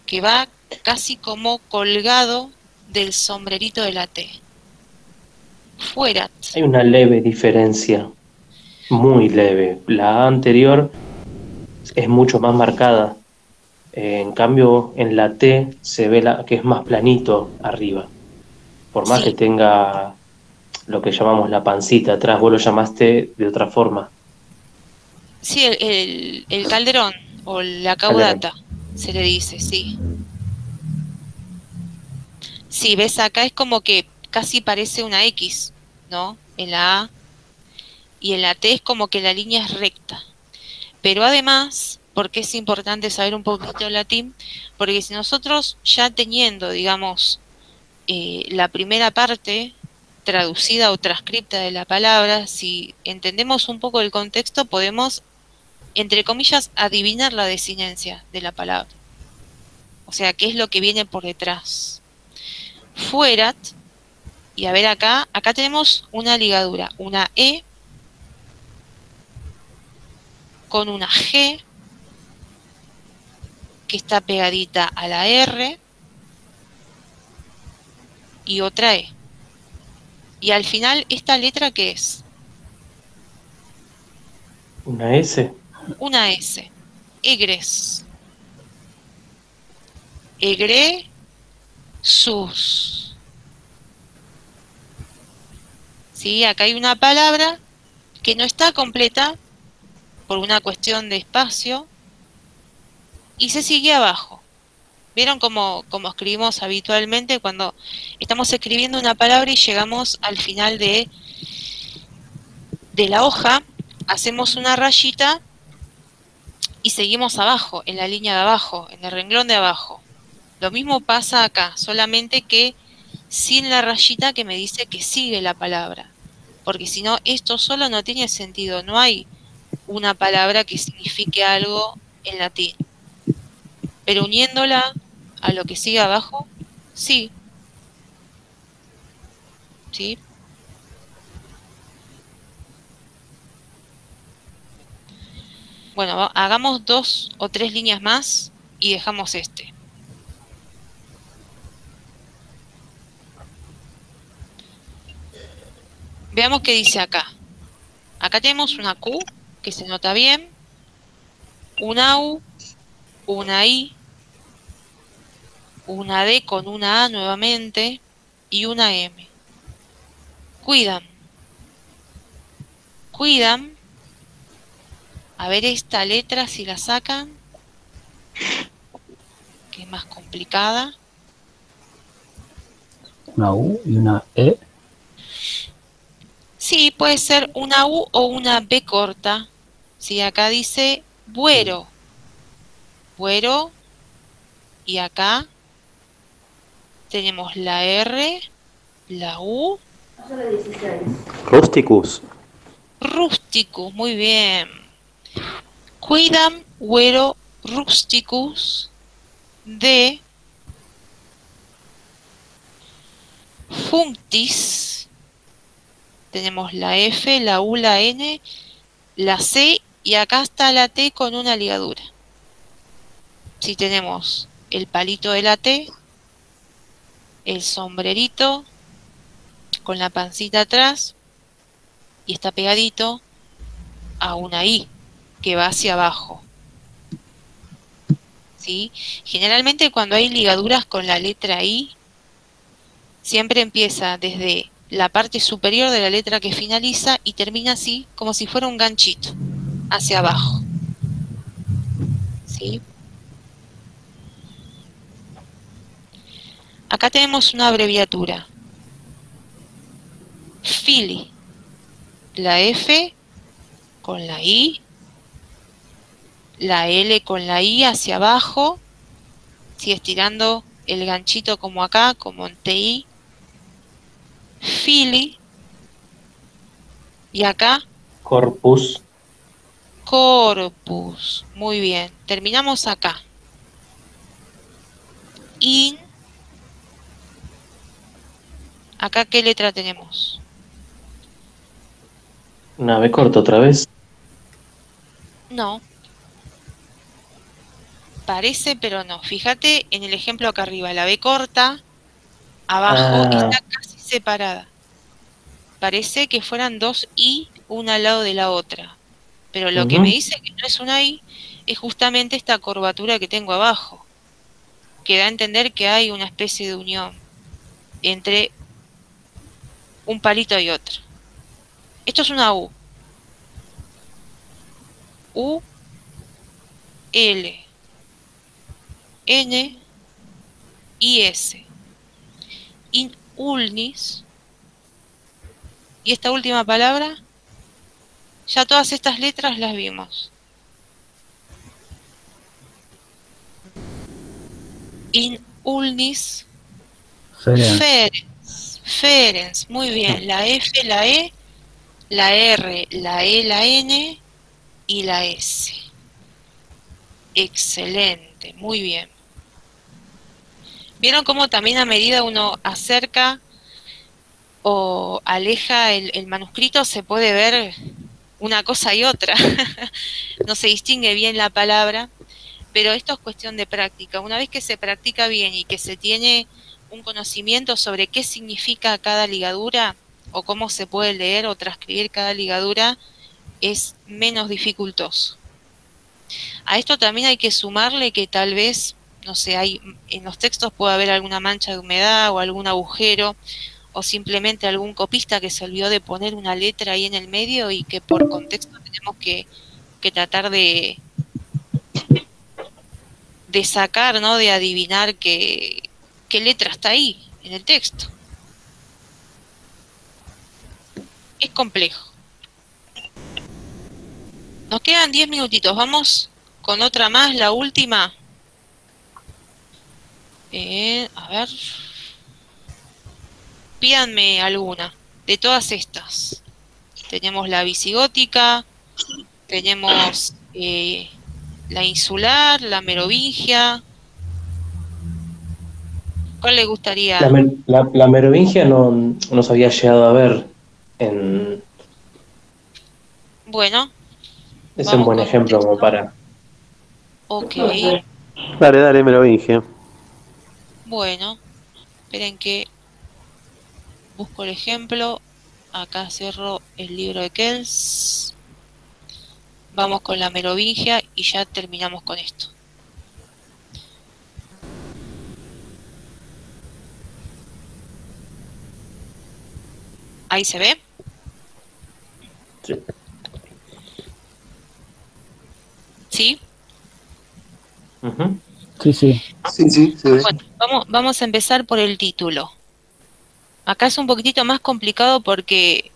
que va casi como colgado del sombrerito de la T. Fuerat. Hay una leve diferencia, muy leve. La A anterior es mucho más marcada. En cambio, en la T se ve que es más planito arriba. Por más que Sí, tenga lo que llamamos la pancita atrás, vos lo llamaste de otra forma. sí, el calderón o la Calderón. caudata se le dice, sí. Sí, ves acá es como que casi parece una X, ¿no? En la A, y en la T es como que la línea es recta. Pero además, porque es importante saber un poquito de latín, porque si nosotros ya teniendo, digamos, la primera parte traducida o transcripta de la palabra, si entendemos un poco el contexto, podemos, entre comillas, adivinar la desinencia de la palabra. O sea, qué es lo que viene por detrás. Fuerat, y a ver acá tenemos una ligadura, una E con una G que está pegadita a la R y otra E. Y al final, ¿esta letra qué es? Una S. Una S. Egres. Egresus. ¿Sí? Acá hay una palabra que no está completa por una cuestión de espacio y se sigue abajo. ¿Vieron cómo escribimos habitualmente cuando estamos escribiendo una palabra y llegamos al final de la hoja? Hacemos una rayita y seguimos abajo, en la línea de abajo, en el renglón de abajo. Lo mismo pasa acá, solamente que sin la rayita que me dice que sigue la palabra. Porque si no, esto solo no tiene sentido. No hay una palabra que signifique algo en latín. Pero uniéndola a lo que sigue abajo, sí. ¿Sí? Bueno, hagamos 2 o 3 líneas más y dejamos este. Veamos qué dice acá. Acá tenemos una Q, que se nota bien, una U, una I, una D con una A nuevamente y una M. Cuidan. A ver esta letra si la sacan, que es más complicada. Una U y una E. Sí, puede ser una U o una B corta. Sí, acá dice buero. Buero. Y acá tenemos la R, la U. Rusticus. Rusticus, muy bien. Quidam vero rusticus de functis. Tenemos la F, la U, la N, la C y acá está la T con una ligadura. Si tenemos el palito de la T, el sombrerito con la pancita atrás y está pegadito a una I que va hacia abajo. ¿Sí? Generalmente cuando hay ligaduras con la letra I, siempre empieza desde la parte superior de la letra que finaliza y termina así, como si fuera un ganchito, hacia abajo. ¿Sí? Acá tenemos una abreviatura. Fili. La F con la I, la L con la I hacia abajo, sigue estirando el ganchito como acá, como en TI. Fili. Y acá Corpus. corpus. Muy bien. Terminamos acá. In. Acá, ¿qué letra tenemos? Una B corta otra vez. No. Parece, pero no. Fíjate en el ejemplo acá arriba. La B corta, abajo, está casi separada. Parece que fueran dos I, una al lado de la otra. Pero lo que me dice que no es una I es justamente esta curvatura que tengo abajo, que da a entender que hay una especie de unión entre un palito y otro. Esto es una U. U, L, N y S. In ulnis. Y esta última palabra, ya todas estas letras las vimos. In ulnis ferens. Ferens, muy bien. La F, la E, la R, la E, la N y la S. Excelente, muy bien. ¿Vieron cómo también a medida uno acerca o aleja el manuscrito se puede ver una cosa y otra? No se distingue bien la palabra, pero esto es cuestión de práctica. Una vez que se practica bien y que se tiene un conocimiento sobre qué significa cada ligadura o cómo se puede leer o transcribir cada ligadura, es menos dificultoso. A esto también hay que sumarle que tal vez, no sé, en los textos puede haber alguna mancha de humedad o algún agujero o simplemente algún copista que se olvidó de poner una letra ahí en el medio y que por contexto tenemos que tratar de sacar, ¿no? De adivinar qué letra está ahí en el texto. Es complejo. Nos quedan 10 minutitos. Vamos con otra más, la última. A ver. Pídanme alguna de todas estas. Tenemos la visigótica, tenemos la insular, la merovingia. ¿Cuál le gustaría? La merovingia no se había llegado a ver en... Bueno. Es un buen ejemplo como para... Ok. Dale, merovingia. Bueno, esperen que busco el ejemplo. Acá cierro el libro de Kells. Vamos con la merovingia y ya terminamos con esto. Ahí se ve. Sí. ¿Sí? Ujú. Sí, sí. Sí, sí, se ve. Bueno, vamos a empezar por el título. Acá es un poquitito más complicado porque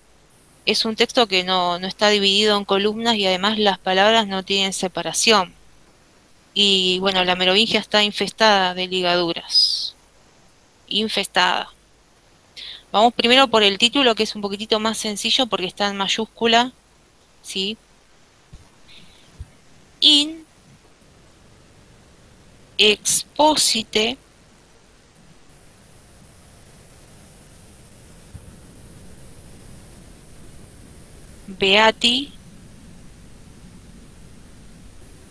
es un texto que no está dividido en columnas y además las palabras no tienen separación. Y bueno, la merovingia está infestada de ligaduras. Infestada. Vamos primero por el título, que es un poquitito más sencillo porque está en mayúscula, ¿sí? In exposite beati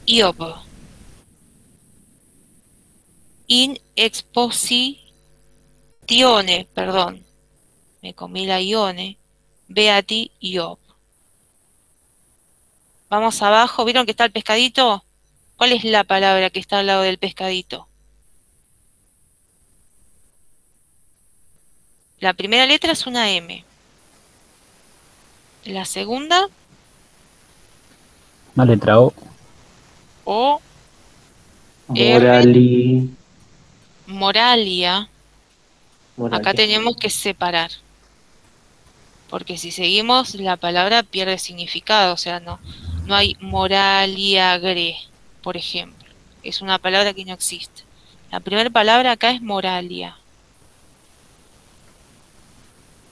Iob. In expositione, perdón, me comí la ione, beati Iob. Vamos abajo, ¿vieron que está el pescadito? ¿Cuál es la palabra que está al lado del pescadito? La primera letra es una M. La segunda, Una letra O. O, R, Morali. moralia. Acá Moralia. tenemos que separar. Porque si seguimos, la palabra pierde significado. O sea, no hay moraliagre, por ejemplo. Es una palabra que no existe. La primera palabra acá es moralia.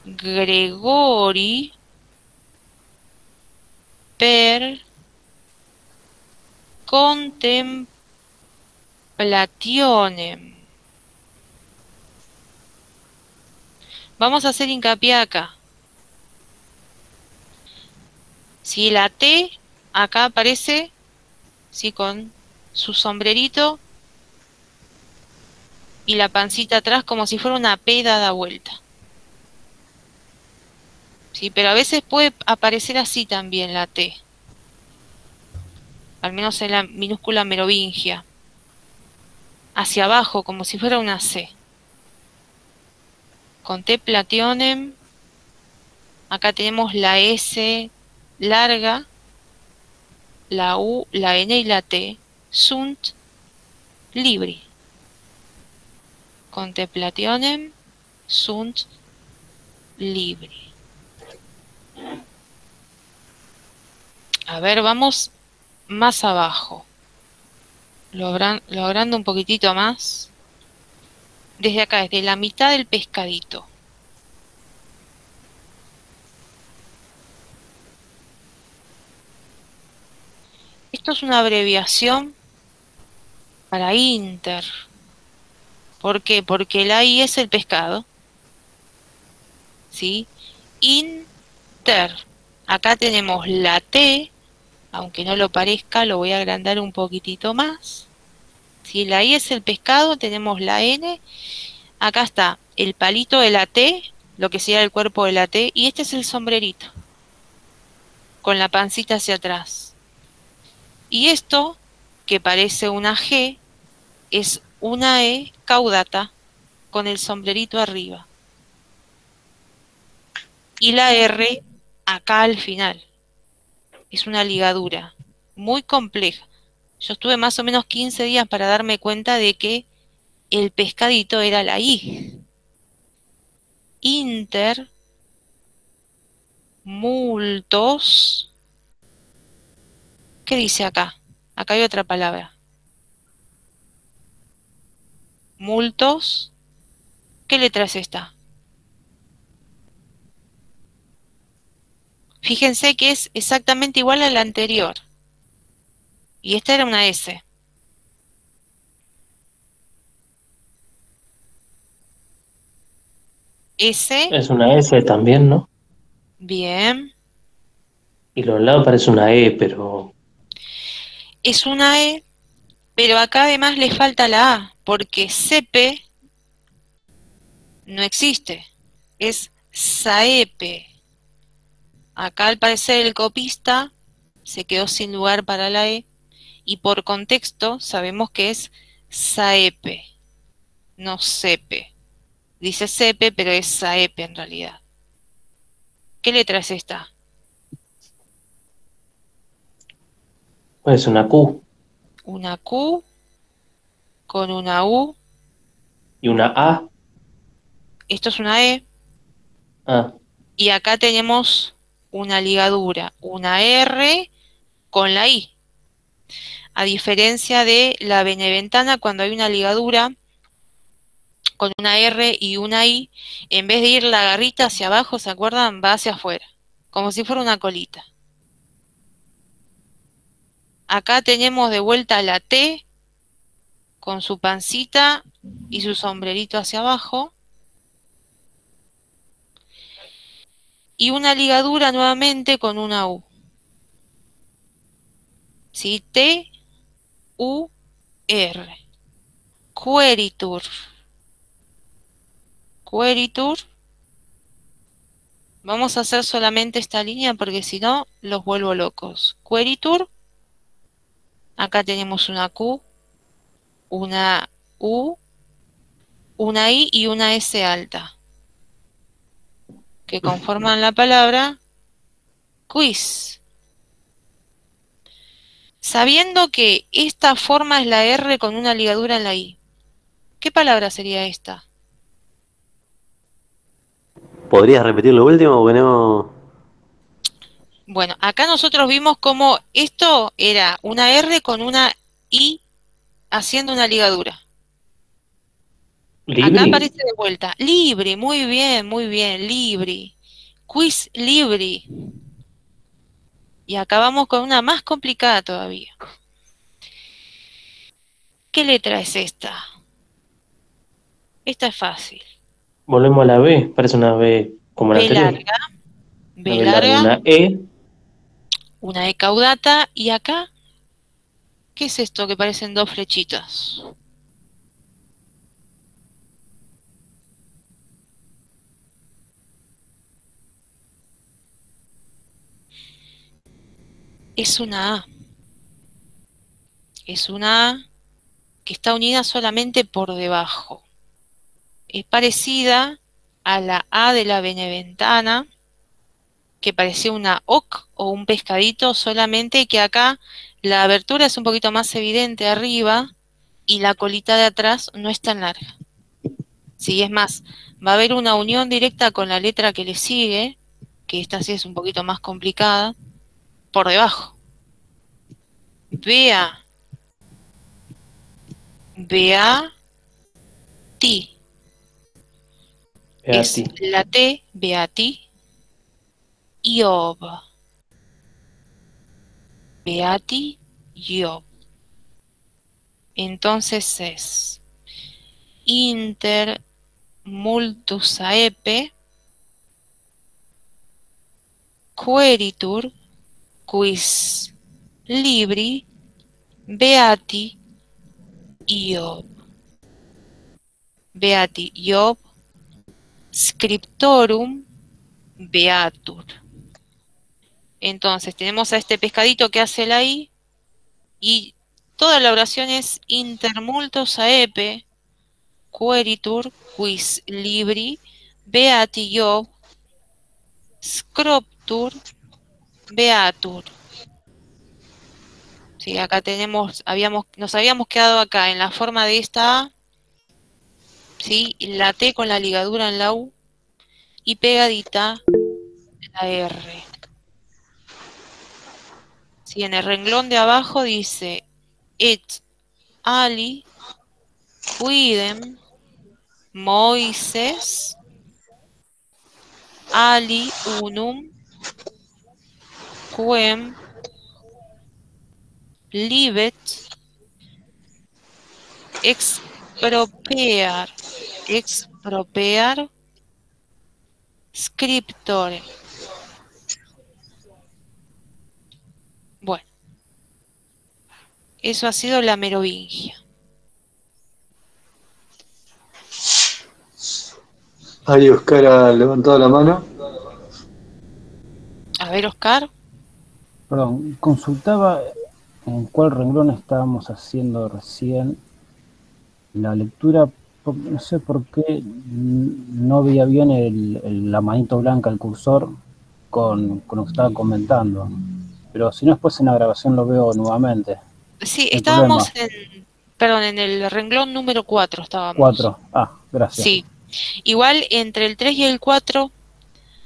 Gregori per contemplationem. Vamos a hacer hincapié acá. Si la T acá aparece, sí, con su sombrerito y la pancita atrás como si fuera una P dada vuelta. Sí, pero a veces puede aparecer así también la T. Al menos en la minúscula merovingia. Hacia abajo, como si fuera una C. Contemplationem. Acá tenemos la S larga, la U, la N y la T. Sunt libri. Contemplationem sunt libri. A ver, vamos más abajo. Logrando un poquitito más. Desde acá, desde la mitad del pescadito. Esto es una abreviación para Inter. ¿Por qué? Porque la I es el pescado. ¿Sí? Inter. Acá tenemos la T, aunque no lo parezca, lo voy a agrandar un poquitito más. Si la I es el pescado, tenemos la N. Acá está el palito de la T, lo que sería el cuerpo de la T, y este es el sombrerito, con la pancita hacia atrás. Y esto, que parece una G, es una E caudata, con el sombrerito arriba. Y la R acá al final. Es una ligadura muy compleja. Yo estuve más o menos 15 días para darme cuenta de que el pescadito era la I. Inter multos. ¿Qué dice acá? Acá hay otra palabra. Multos. ¿Qué letra es esta? Fíjense que es exactamente igual a la anterior. Y esta era una S. S. Es una S también, ¿no? Bien. Y los lados parece una E, pero Es una E, pero acá además le falta la A, porque CP no existe. Es SAEPE. Acá al parecer el copista se quedó sin lugar para la E y por contexto sabemos que es saepe, no sepe. Dice sepe, pero es saepe en realidad. ¿Qué letra es esta? Es una Q Una Q con una U. y una A. Esto es una E. Ah, Y acá tenemos una ligadura, una R con la I. A diferencia de la beneventana, cuando hay una ligadura con una R y una I, en vez de ir la garrita hacia abajo, ¿se acuerdan? Va hacia afuera, como si fuera una colita. Acá tenemos de vuelta la T con su pancita y su sombrerito hacia abajo. Y una ligadura nuevamente con una U. ¿Sí? T, U, R. Queritur. Queritur. Vamos a hacer solamente esta línea porque si no los vuelvo locos. Queritur. Acá tenemos una Q, una U, una I y una S alta, que conforman la palabra quiz. Sabiendo que esta forma es la R con una ligadura en la I, ¿qué palabra sería esta? ¿Podrías repetir lo último? Porque no. Bueno, acá nosotros vimos cómo esto era una R con una I haciendo una ligadura. Acá ¿Libri? aparece de vuelta. Libre, muy bien, libre. Quiz libre. Y acá vamos con una más complicada todavía. ¿Qué letra es esta? Esta es fácil. Volvemos a la B. Parece una B como la B anterior. larga, Una B B larga, larga, una E. una E caudata. Y acá, ¿qué es esto que parecen dos flechitas? Es una A. Es una A que está unida solamente por debajo. Es parecida a la A de la beneventana, que parecía una OC o un pescadito, solamente que acá la abertura es un poquito más evidente arriba y la colita de atrás no es tan larga. Sí, es más, va a haber una unión directa con la letra que le sigue, que esta sí es un poquito más complicada, por debajo. Vea, vea, ti. Es Beati. la T, Beati, Iob. Beati, Iob. Entonces es inter multus aepe queritur quis libri beati Iob. Beati Iob scriptorum beatur. Entonces tenemos a este pescadito que hace la I y toda la oración es inter multos aepe queritur quis libri beati Iob scroptur beatur. Sí, acá tenemos, nos habíamos quedado acá en la forma de esta A, ¿sí? La T con la ligadura en la U y pegadita la R. Sí, en el renglón de abajo dice et ali quidem Moises ali unum quem libet expropear scriptore. Bueno, eso ha sido la merovingia. Ahí Oscar ha levantado la mano. A ver. ver, Oscar. Perdón, consultaba en cuál renglón estábamos haciendo recién la lectura. No sé por qué no veía bien la manito blanca, el cursor, con lo que estaba comentando. Pero si no, después en la grabación lo veo nuevamente. Sí, No hay problema. estábamos perdón, en el renglón número 4 estábamos. 4. Ah, gracias. Sí, igual entre el 3 y el 4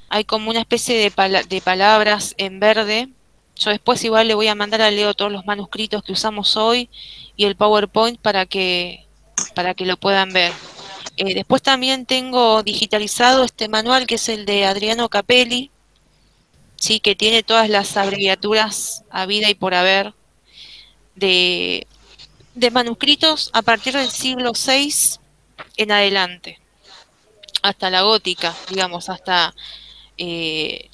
hay como una especie de palabras en verde. Yo después igual le voy a mandar a Leo todos los manuscritos que usamos hoy y el PowerPoint para que lo puedan ver. Después también tengo digitalizado este manual que es el de Adriano Capelli, sí, que tiene todas las abreviaturas a vida y por haber de, de manuscritos a partir del siglo VI en adelante, hasta la gótica, digamos, hasta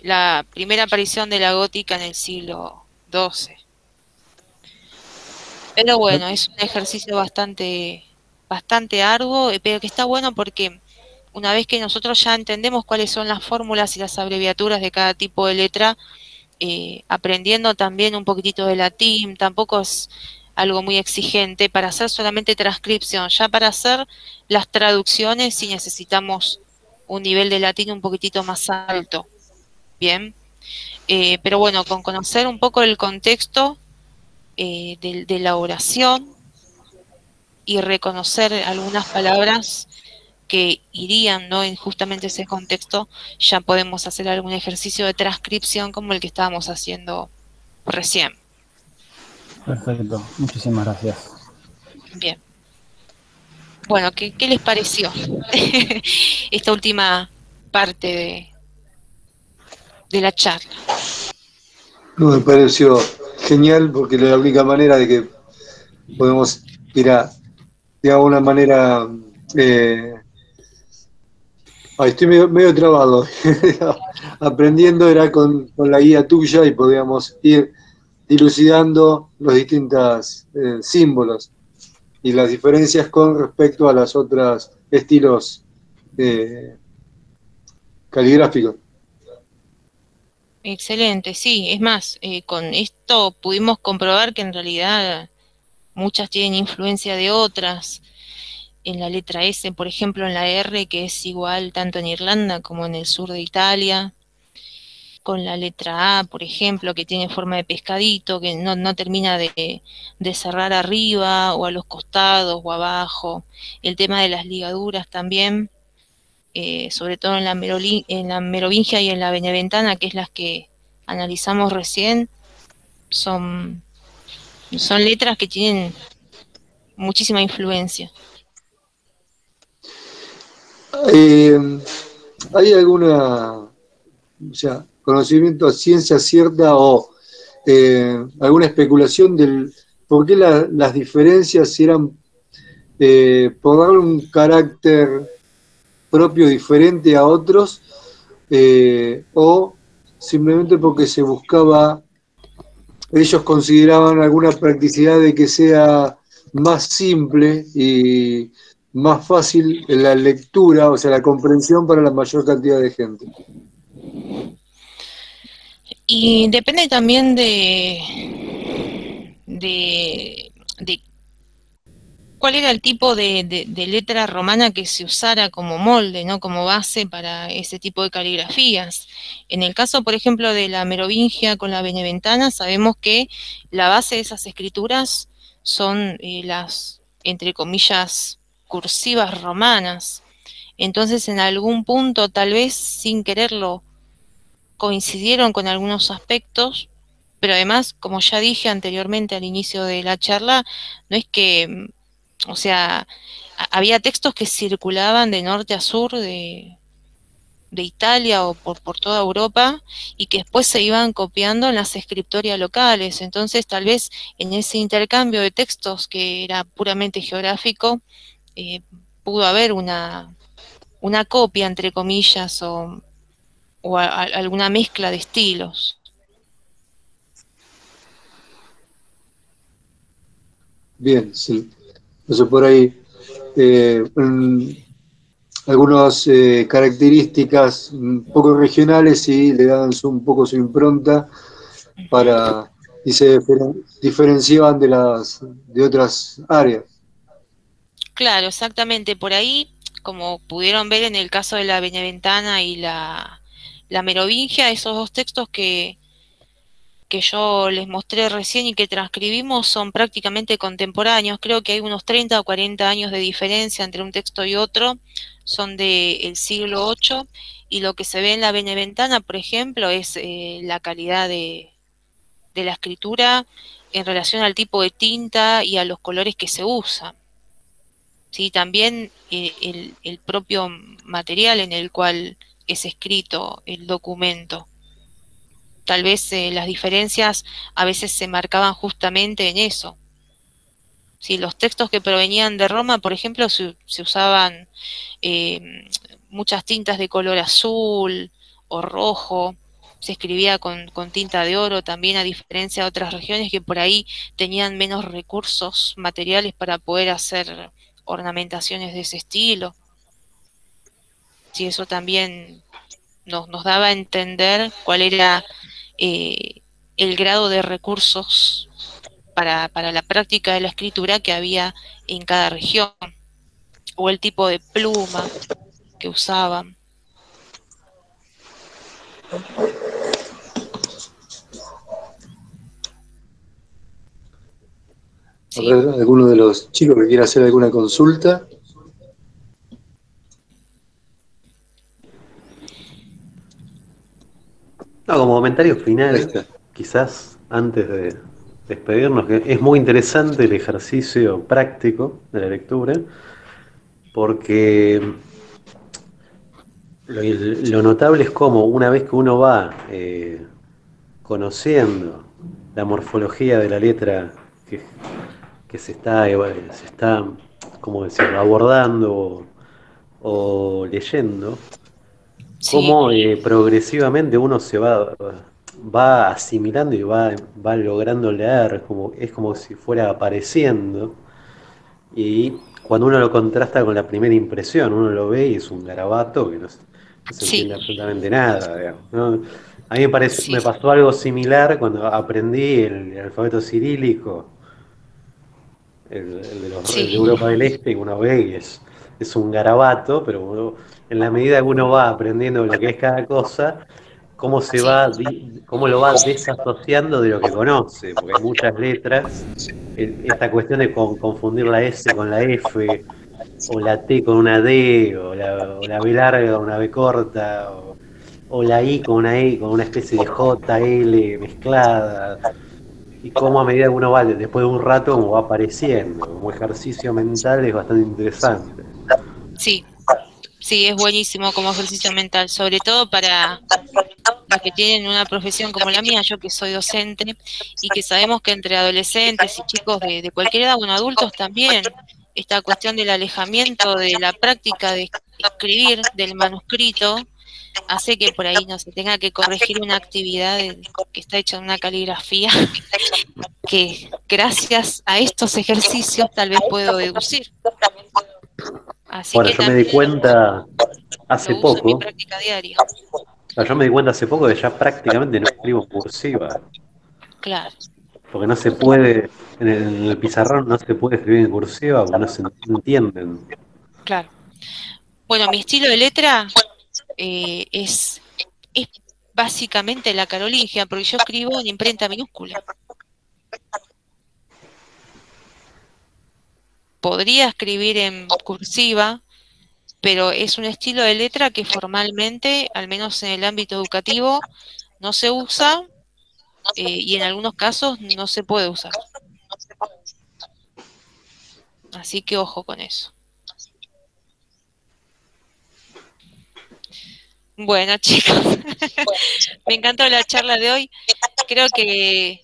la primera aparición de la gótica en el siglo XII. Pero bueno, es un ejercicio bastante arduo, pero que está bueno porque una vez que nosotros ya entendemos cuáles son las fórmulas y las abreviaturas de cada tipo de letra, aprendiendo también un poquitito de latín, tampoco es algo muy exigente para hacer solamente transcripción, ya para hacer las traducciones sí necesitamos un nivel de latín un poquitito más alto, ¿bien? Pero bueno, con conocer un poco el contexto de la oración y reconocer algunas palabras que irían, ¿no?, en justamente ese contexto, ya podemos hacer algún ejercicio de transcripción como el que estábamos haciendo recién. Perfecto, muchísimas gracias. Bien. Bueno, ¿qué les pareció esta última parte de la charla? No, me pareció genial porque es la única manera de que podemos ir a, de alguna manera, estoy medio trabado, aprendiendo era con la guía tuya y podíamos ir dilucidando los distintos símbolos y las diferencias con respecto a los otros estilos caligráficos. Excelente, sí, es más, con esto pudimos comprobar que en realidad muchas tienen influencia de otras. En la letra S, por ejemplo, en la R, que es igual tanto en Irlanda como en el sur de Italia. Con la letra A, por ejemplo, que tiene forma de pescadito, que no termina de cerrar arriba o a los costados o abajo. El tema de las ligaduras también, sobre todo en la merovingia y en la beneventana, que es las que analizamos recién, son letras que tienen muchísima influencia. ¿Hay alguna, conocimiento a ciencia cierta o alguna especulación del por qué las diferencias eran por darle un carácter propio diferente a otros o simplemente porque se buscaba, ellos consideraban alguna practicidad de que sea más simple y más fácil la lectura, o sea, la comprensión para la mayor cantidad de gente? Y depende también de cuál era el tipo de letra romana que se usara como molde, ¿no?, como base para ese tipo de caligrafías. En el caso, por ejemplo, de la merovingia con la beneventana, sabemos que la base de esas escrituras son las, entre comillas, cursivas romanas. Entonces, en algún punto, tal vez sin quererlo, coincidieron con algunos aspectos, pero además, como ya dije anteriormente al inicio de la charla, no es que, o sea, había textos que circulaban de norte a sur de Italia o por toda Europa y que después se iban copiando en las escritorias locales. Entonces, tal vez en ese intercambio de textos que era puramente geográfico, pudo haber una copia, entre comillas, o alguna mezcla de estilos. Bien, sí. Entonces por ahí algunas características un poco regionales y le daban un poco su impronta para, y se diferenciaban de otras áreas. Claro, exactamente. Por ahí, como pudieron ver en el caso de la Beneventana y la Merovingia, esos dos textos que yo les mostré recién y que transcribimos son prácticamente contemporáneos. Creo que hay unos 30 o 40 años de diferencia entre un texto y otro. Son del siglo VIII y lo que se ve en la Beneventana, por ejemplo, es la calidad de la escritura en relación al tipo de tinta y a los colores que se usan. Sí, también el propio material en el cual es escrito el documento. Tal vez las diferencias a veces se marcaban justamente en eso. Sí, los textos que provenían de Roma, por ejemplo, se usaban muchas tintas de color azul o rojo, se escribía con tinta de oro también, a diferencia de otras regiones que por ahí tenían menos recursos materiales para poder hacer ornamentaciones de ese estilo. Sí, eso también nos daba a entender cuál era el grado de recursos para la práctica de la escritura que había en cada región, o el tipo de pluma que usaban. A ver, ¿alguno de los chicos que quiera hacer alguna consulta? No, como comentario final, quizás antes de despedirnos, que es muy interesante el ejercicio práctico de la lectura, porque lo notable es cómo una vez que uno va conociendo la morfología de la letra que se está, ¿cómo decirlo?, abordando o leyendo, Sí, cómo progresivamente uno se va asimilando y va logrando leer, es como si fuera apareciendo. Y cuando uno lo contrasta con la primera impresión, uno lo ve y es un garabato que no se sí, entiende absolutamente nada, digamos, ¿no? A mí sí, me pasó algo similar cuando aprendí el alfabeto cirílico, el de sí, Europa del Este, que uno ve y es un garabato, pero en la medida que uno va aprendiendo lo que es cada cosa, sí, cómo lo va desasociando de lo que conoce, porque hay muchas letras, esta cuestión de confundir la S con la F, o la T con una D, o la B larga con una B corta, o la I con una E, con una especie de J, L mezclada, y cómo a medida que uno va, después de un rato, como va apareciendo, como ejercicio mental es bastante interesante. sí, sí, es buenísimo como ejercicio mental, sobre todo para los que tienen una profesión como la mía, yo que soy docente, y que sabemos que entre adolescentes y chicos de cualquier edad, bueno, adultos también, esta cuestión del alejamiento de la práctica de escribir, del manuscrito, hace que por ahí no se tenga que corregir una actividad que está hecha en una caligrafía que gracias a estos ejercicios tal vez puedo deducir. Así Bueno, que yo me di también cuenta hace lo uso en mi poco, práctica diaria. yo me di cuenta hace poco que ya prácticamente no escribo en cursiva, Claro, porque no se puede, en el pizarrón no se puede escribir en cursiva porque no se entienden. claro. Bueno, mi estilo de letra es básicamente la carolingia, porque yo escribo en imprenta minúscula. Podría escribir en cursiva, pero es un estilo de letra que formalmente, al menos en el ámbito educativo, no se usa y en algunos casos no se puede usar. Así que ojo con eso. Bueno, chicos, me encantó la charla de hoy. Creo que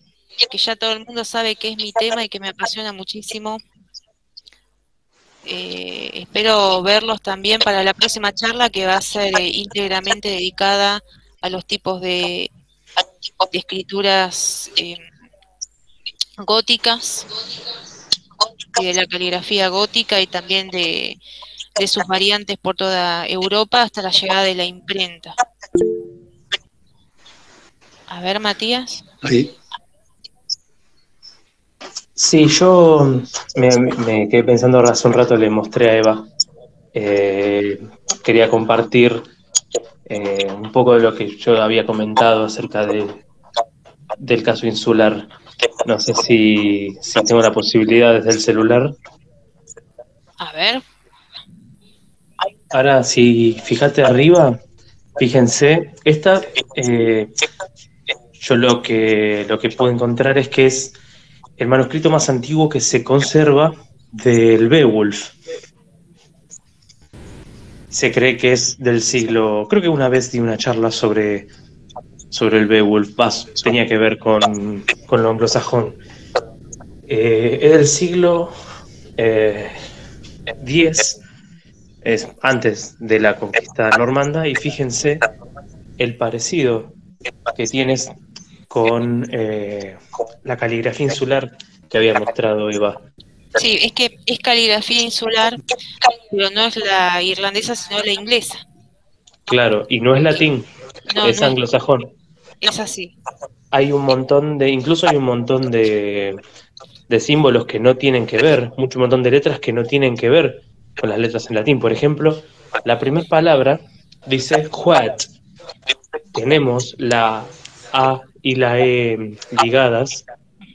ya todo el mundo sabe que es mi tema y que me apasiona muchísimo. Espero verlos también para la próxima charla que va a ser íntegramente dedicada a los tipos de escrituras góticas y de la caligrafía gótica y también de de sus variantes por toda Europa hasta la llegada de la imprenta. A ver, Matías. Ahí. Sí, yo me quedé pensando hace un rato, le mostré a Eva. Quería compartir un poco de lo que yo había comentado acerca del caso insular. No sé si tengo la posibilidad desde el celular. A ver. Ahora, si fíjate arriba, fíjense, yo lo que puedo encontrar es que es el manuscrito más antiguo que se conserva del Beowulf. Se cree que es del siglo... Creo que una vez di una charla sobre el Beowulf. Tenía que ver con lo anglosajón. Es del siglo X, es antes de la conquista normanda, y fíjense el parecido que tienes con la caligrafía insular que había mostrado Eva. Sí, es que es caligrafía insular, pero no es la irlandesa, sino la inglesa. Claro, y no es latín, No, es no anglosajón. es así. Incluso hay un montón de símbolos que no tienen que ver, un montón de letras que no tienen que ver con las letras en latín. Por ejemplo, la primera palabra dice what. Tenemos la A y la E ligadas,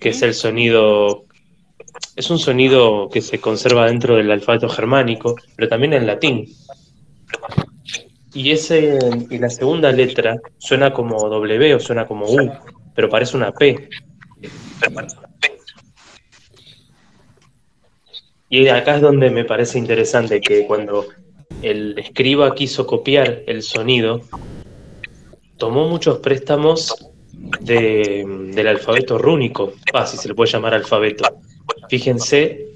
que es el sonido, es un sonido que se conserva dentro del alfabeto germánico, pero también en latín. Y la segunda letra suena como W o suena como U, pero parece una P. Y acá es donde me parece interesante que cuando el escriba quiso copiar el sonido, tomó muchos préstamos del alfabeto rúnico, si se le puede llamar alfabeto. Fíjense,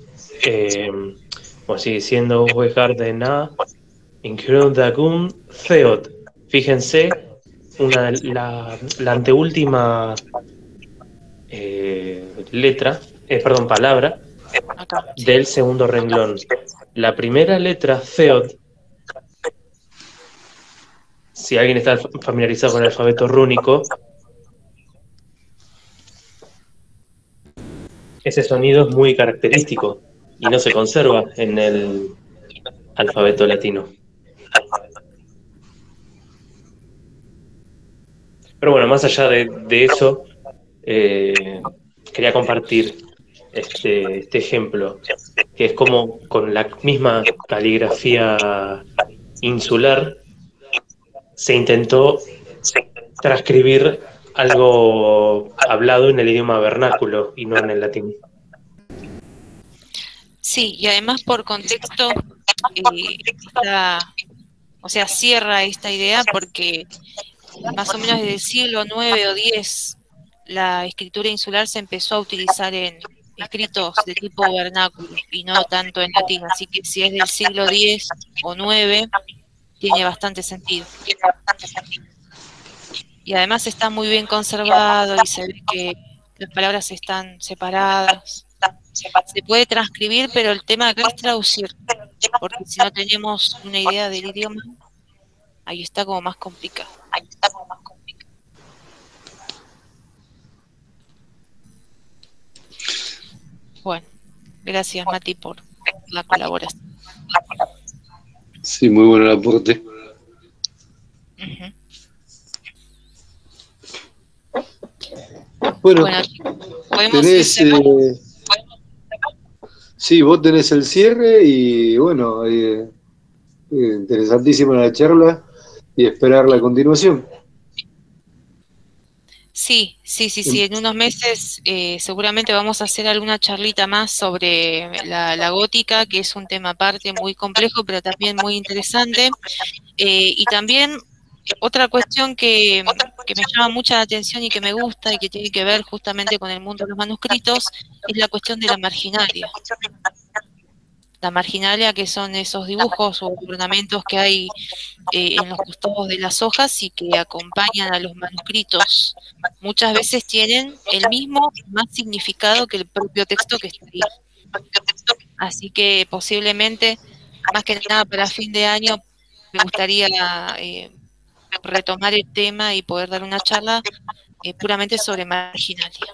como sigue diciendo, Wegarden Dagun Theod. Fíjense, la anteúltima palabra Acá. del segundo renglón. La primera letra, Theod, si alguien está familiarizado con el alfabeto rúnico, ese sonido es muy característico y no se conserva en el alfabeto latino. Pero bueno, más allá de eso, quería compartir este ejemplo, que es como con la misma caligrafía insular se intentó transcribir algo hablado en el idioma vernáculo y no en el latín. Sí, y además por contexto, cierra esta idea porque más o menos desde el siglo IX o X la escritura insular se empezó a utilizar en escritos de tipo vernáculo y no tanto en latín, así que si es del siglo X o IX tiene bastante sentido. Y además está muy bien conservado y se ve que las palabras están separadas. Se puede transcribir, pero el tema acá es traducir, porque si no tenemos una idea del idioma, ahí está como más complicado. Bueno, gracias Mati por la colaboración. Sí, muy bueno el aporte. Uh-huh. Bueno, podemos tenés, sí, vos tenés el cierre y bueno, interesantísima la charla y esperar la continuación. Sí, en unos meses seguramente vamos a hacer alguna charlita más sobre la gótica, que es un tema aparte muy complejo, pero también muy interesante. Y también otra cuestión que me llama mucha la atención y que me gusta y que tiene que ver justamente con el mundo de los manuscritos es la cuestión de la marginalia. La marginalia, que son esos dibujos o ornamentos que hay en los costados de las hojas y que acompañan a los manuscritos. Muchas veces tienen el mismo, más significado que el propio texto que está ahí. Así que posiblemente más que nada para fin de año me gustaría retomar el tema y poder dar una charla puramente sobre marginalia.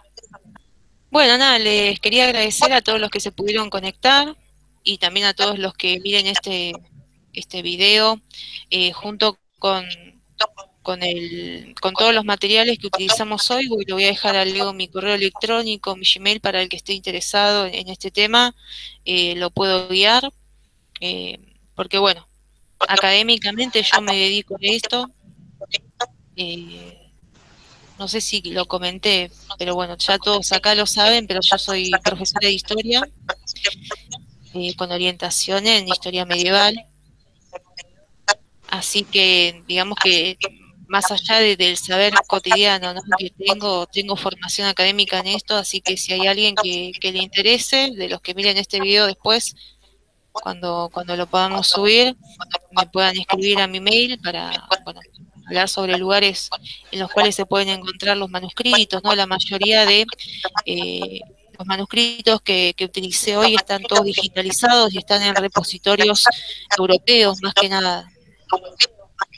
Bueno, nada, les quería agradecer a todos los que se pudieron conectar y también a todos los que miren este video junto con todos los materiales que utilizamos hoy. Le voy a dejar a Leo mi correo electrónico, mi Gmail, para el que esté interesado en este tema, lo puedo guiar, porque bueno, académicamente yo me dedico a esto, no sé si lo comenté, pero bueno, ya todos acá lo saben, pero yo soy profesora de historia, con orientación en historia medieval, así que digamos que más allá del saber cotidiano, ¿no?, que tengo formación académica en esto, así que si hay alguien que le interese, de los que miren este video después, cuando lo podamos subir, me puedan escribir a mi mail para, bueno, hablar sobre lugares en los cuales se pueden encontrar los manuscritos, ¿no? La mayoría de los manuscritos que utilicé hoy están todos digitalizados y están en repositorios europeos, más que nada,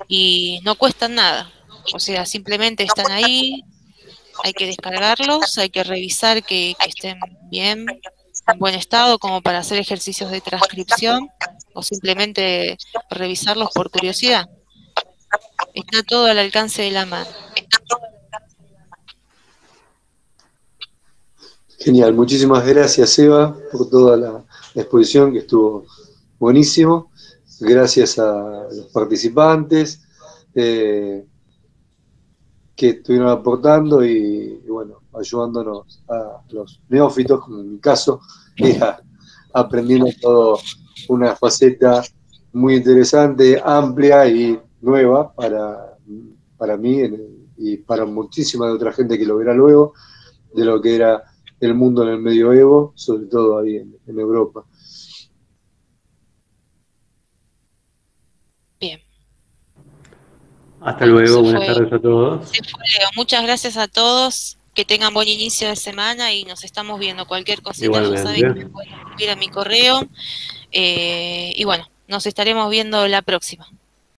y no cuestan nada, o sea, simplemente están ahí, hay que descargarlos, hay que revisar que estén bien, en buen estado, como para hacer ejercicios de transcripción, o simplemente revisarlos por curiosidad. Está todo al alcance de la mano. Genial, muchísimas gracias, Eva, por toda la exposición, que estuvo buenísimo. Gracias a los participantes que estuvieron aportando y bueno, ayudándonos a los neófitos, como en mi caso, aprendiendo todo una faceta muy interesante, amplia y nueva para mí y para muchísima de otra gente que lo verá luego, de lo que era el mundo en el medioevo, sobre todo ahí en Europa. Bien. Hasta luego, buenas tardes a todos. Muchas gracias a todos, que tengan buen inicio de semana y nos estamos viendo. Cualquier cosita, igualmente, ya saben que me pueden escribir a mi correo, y bueno, nos estaremos viendo la próxima.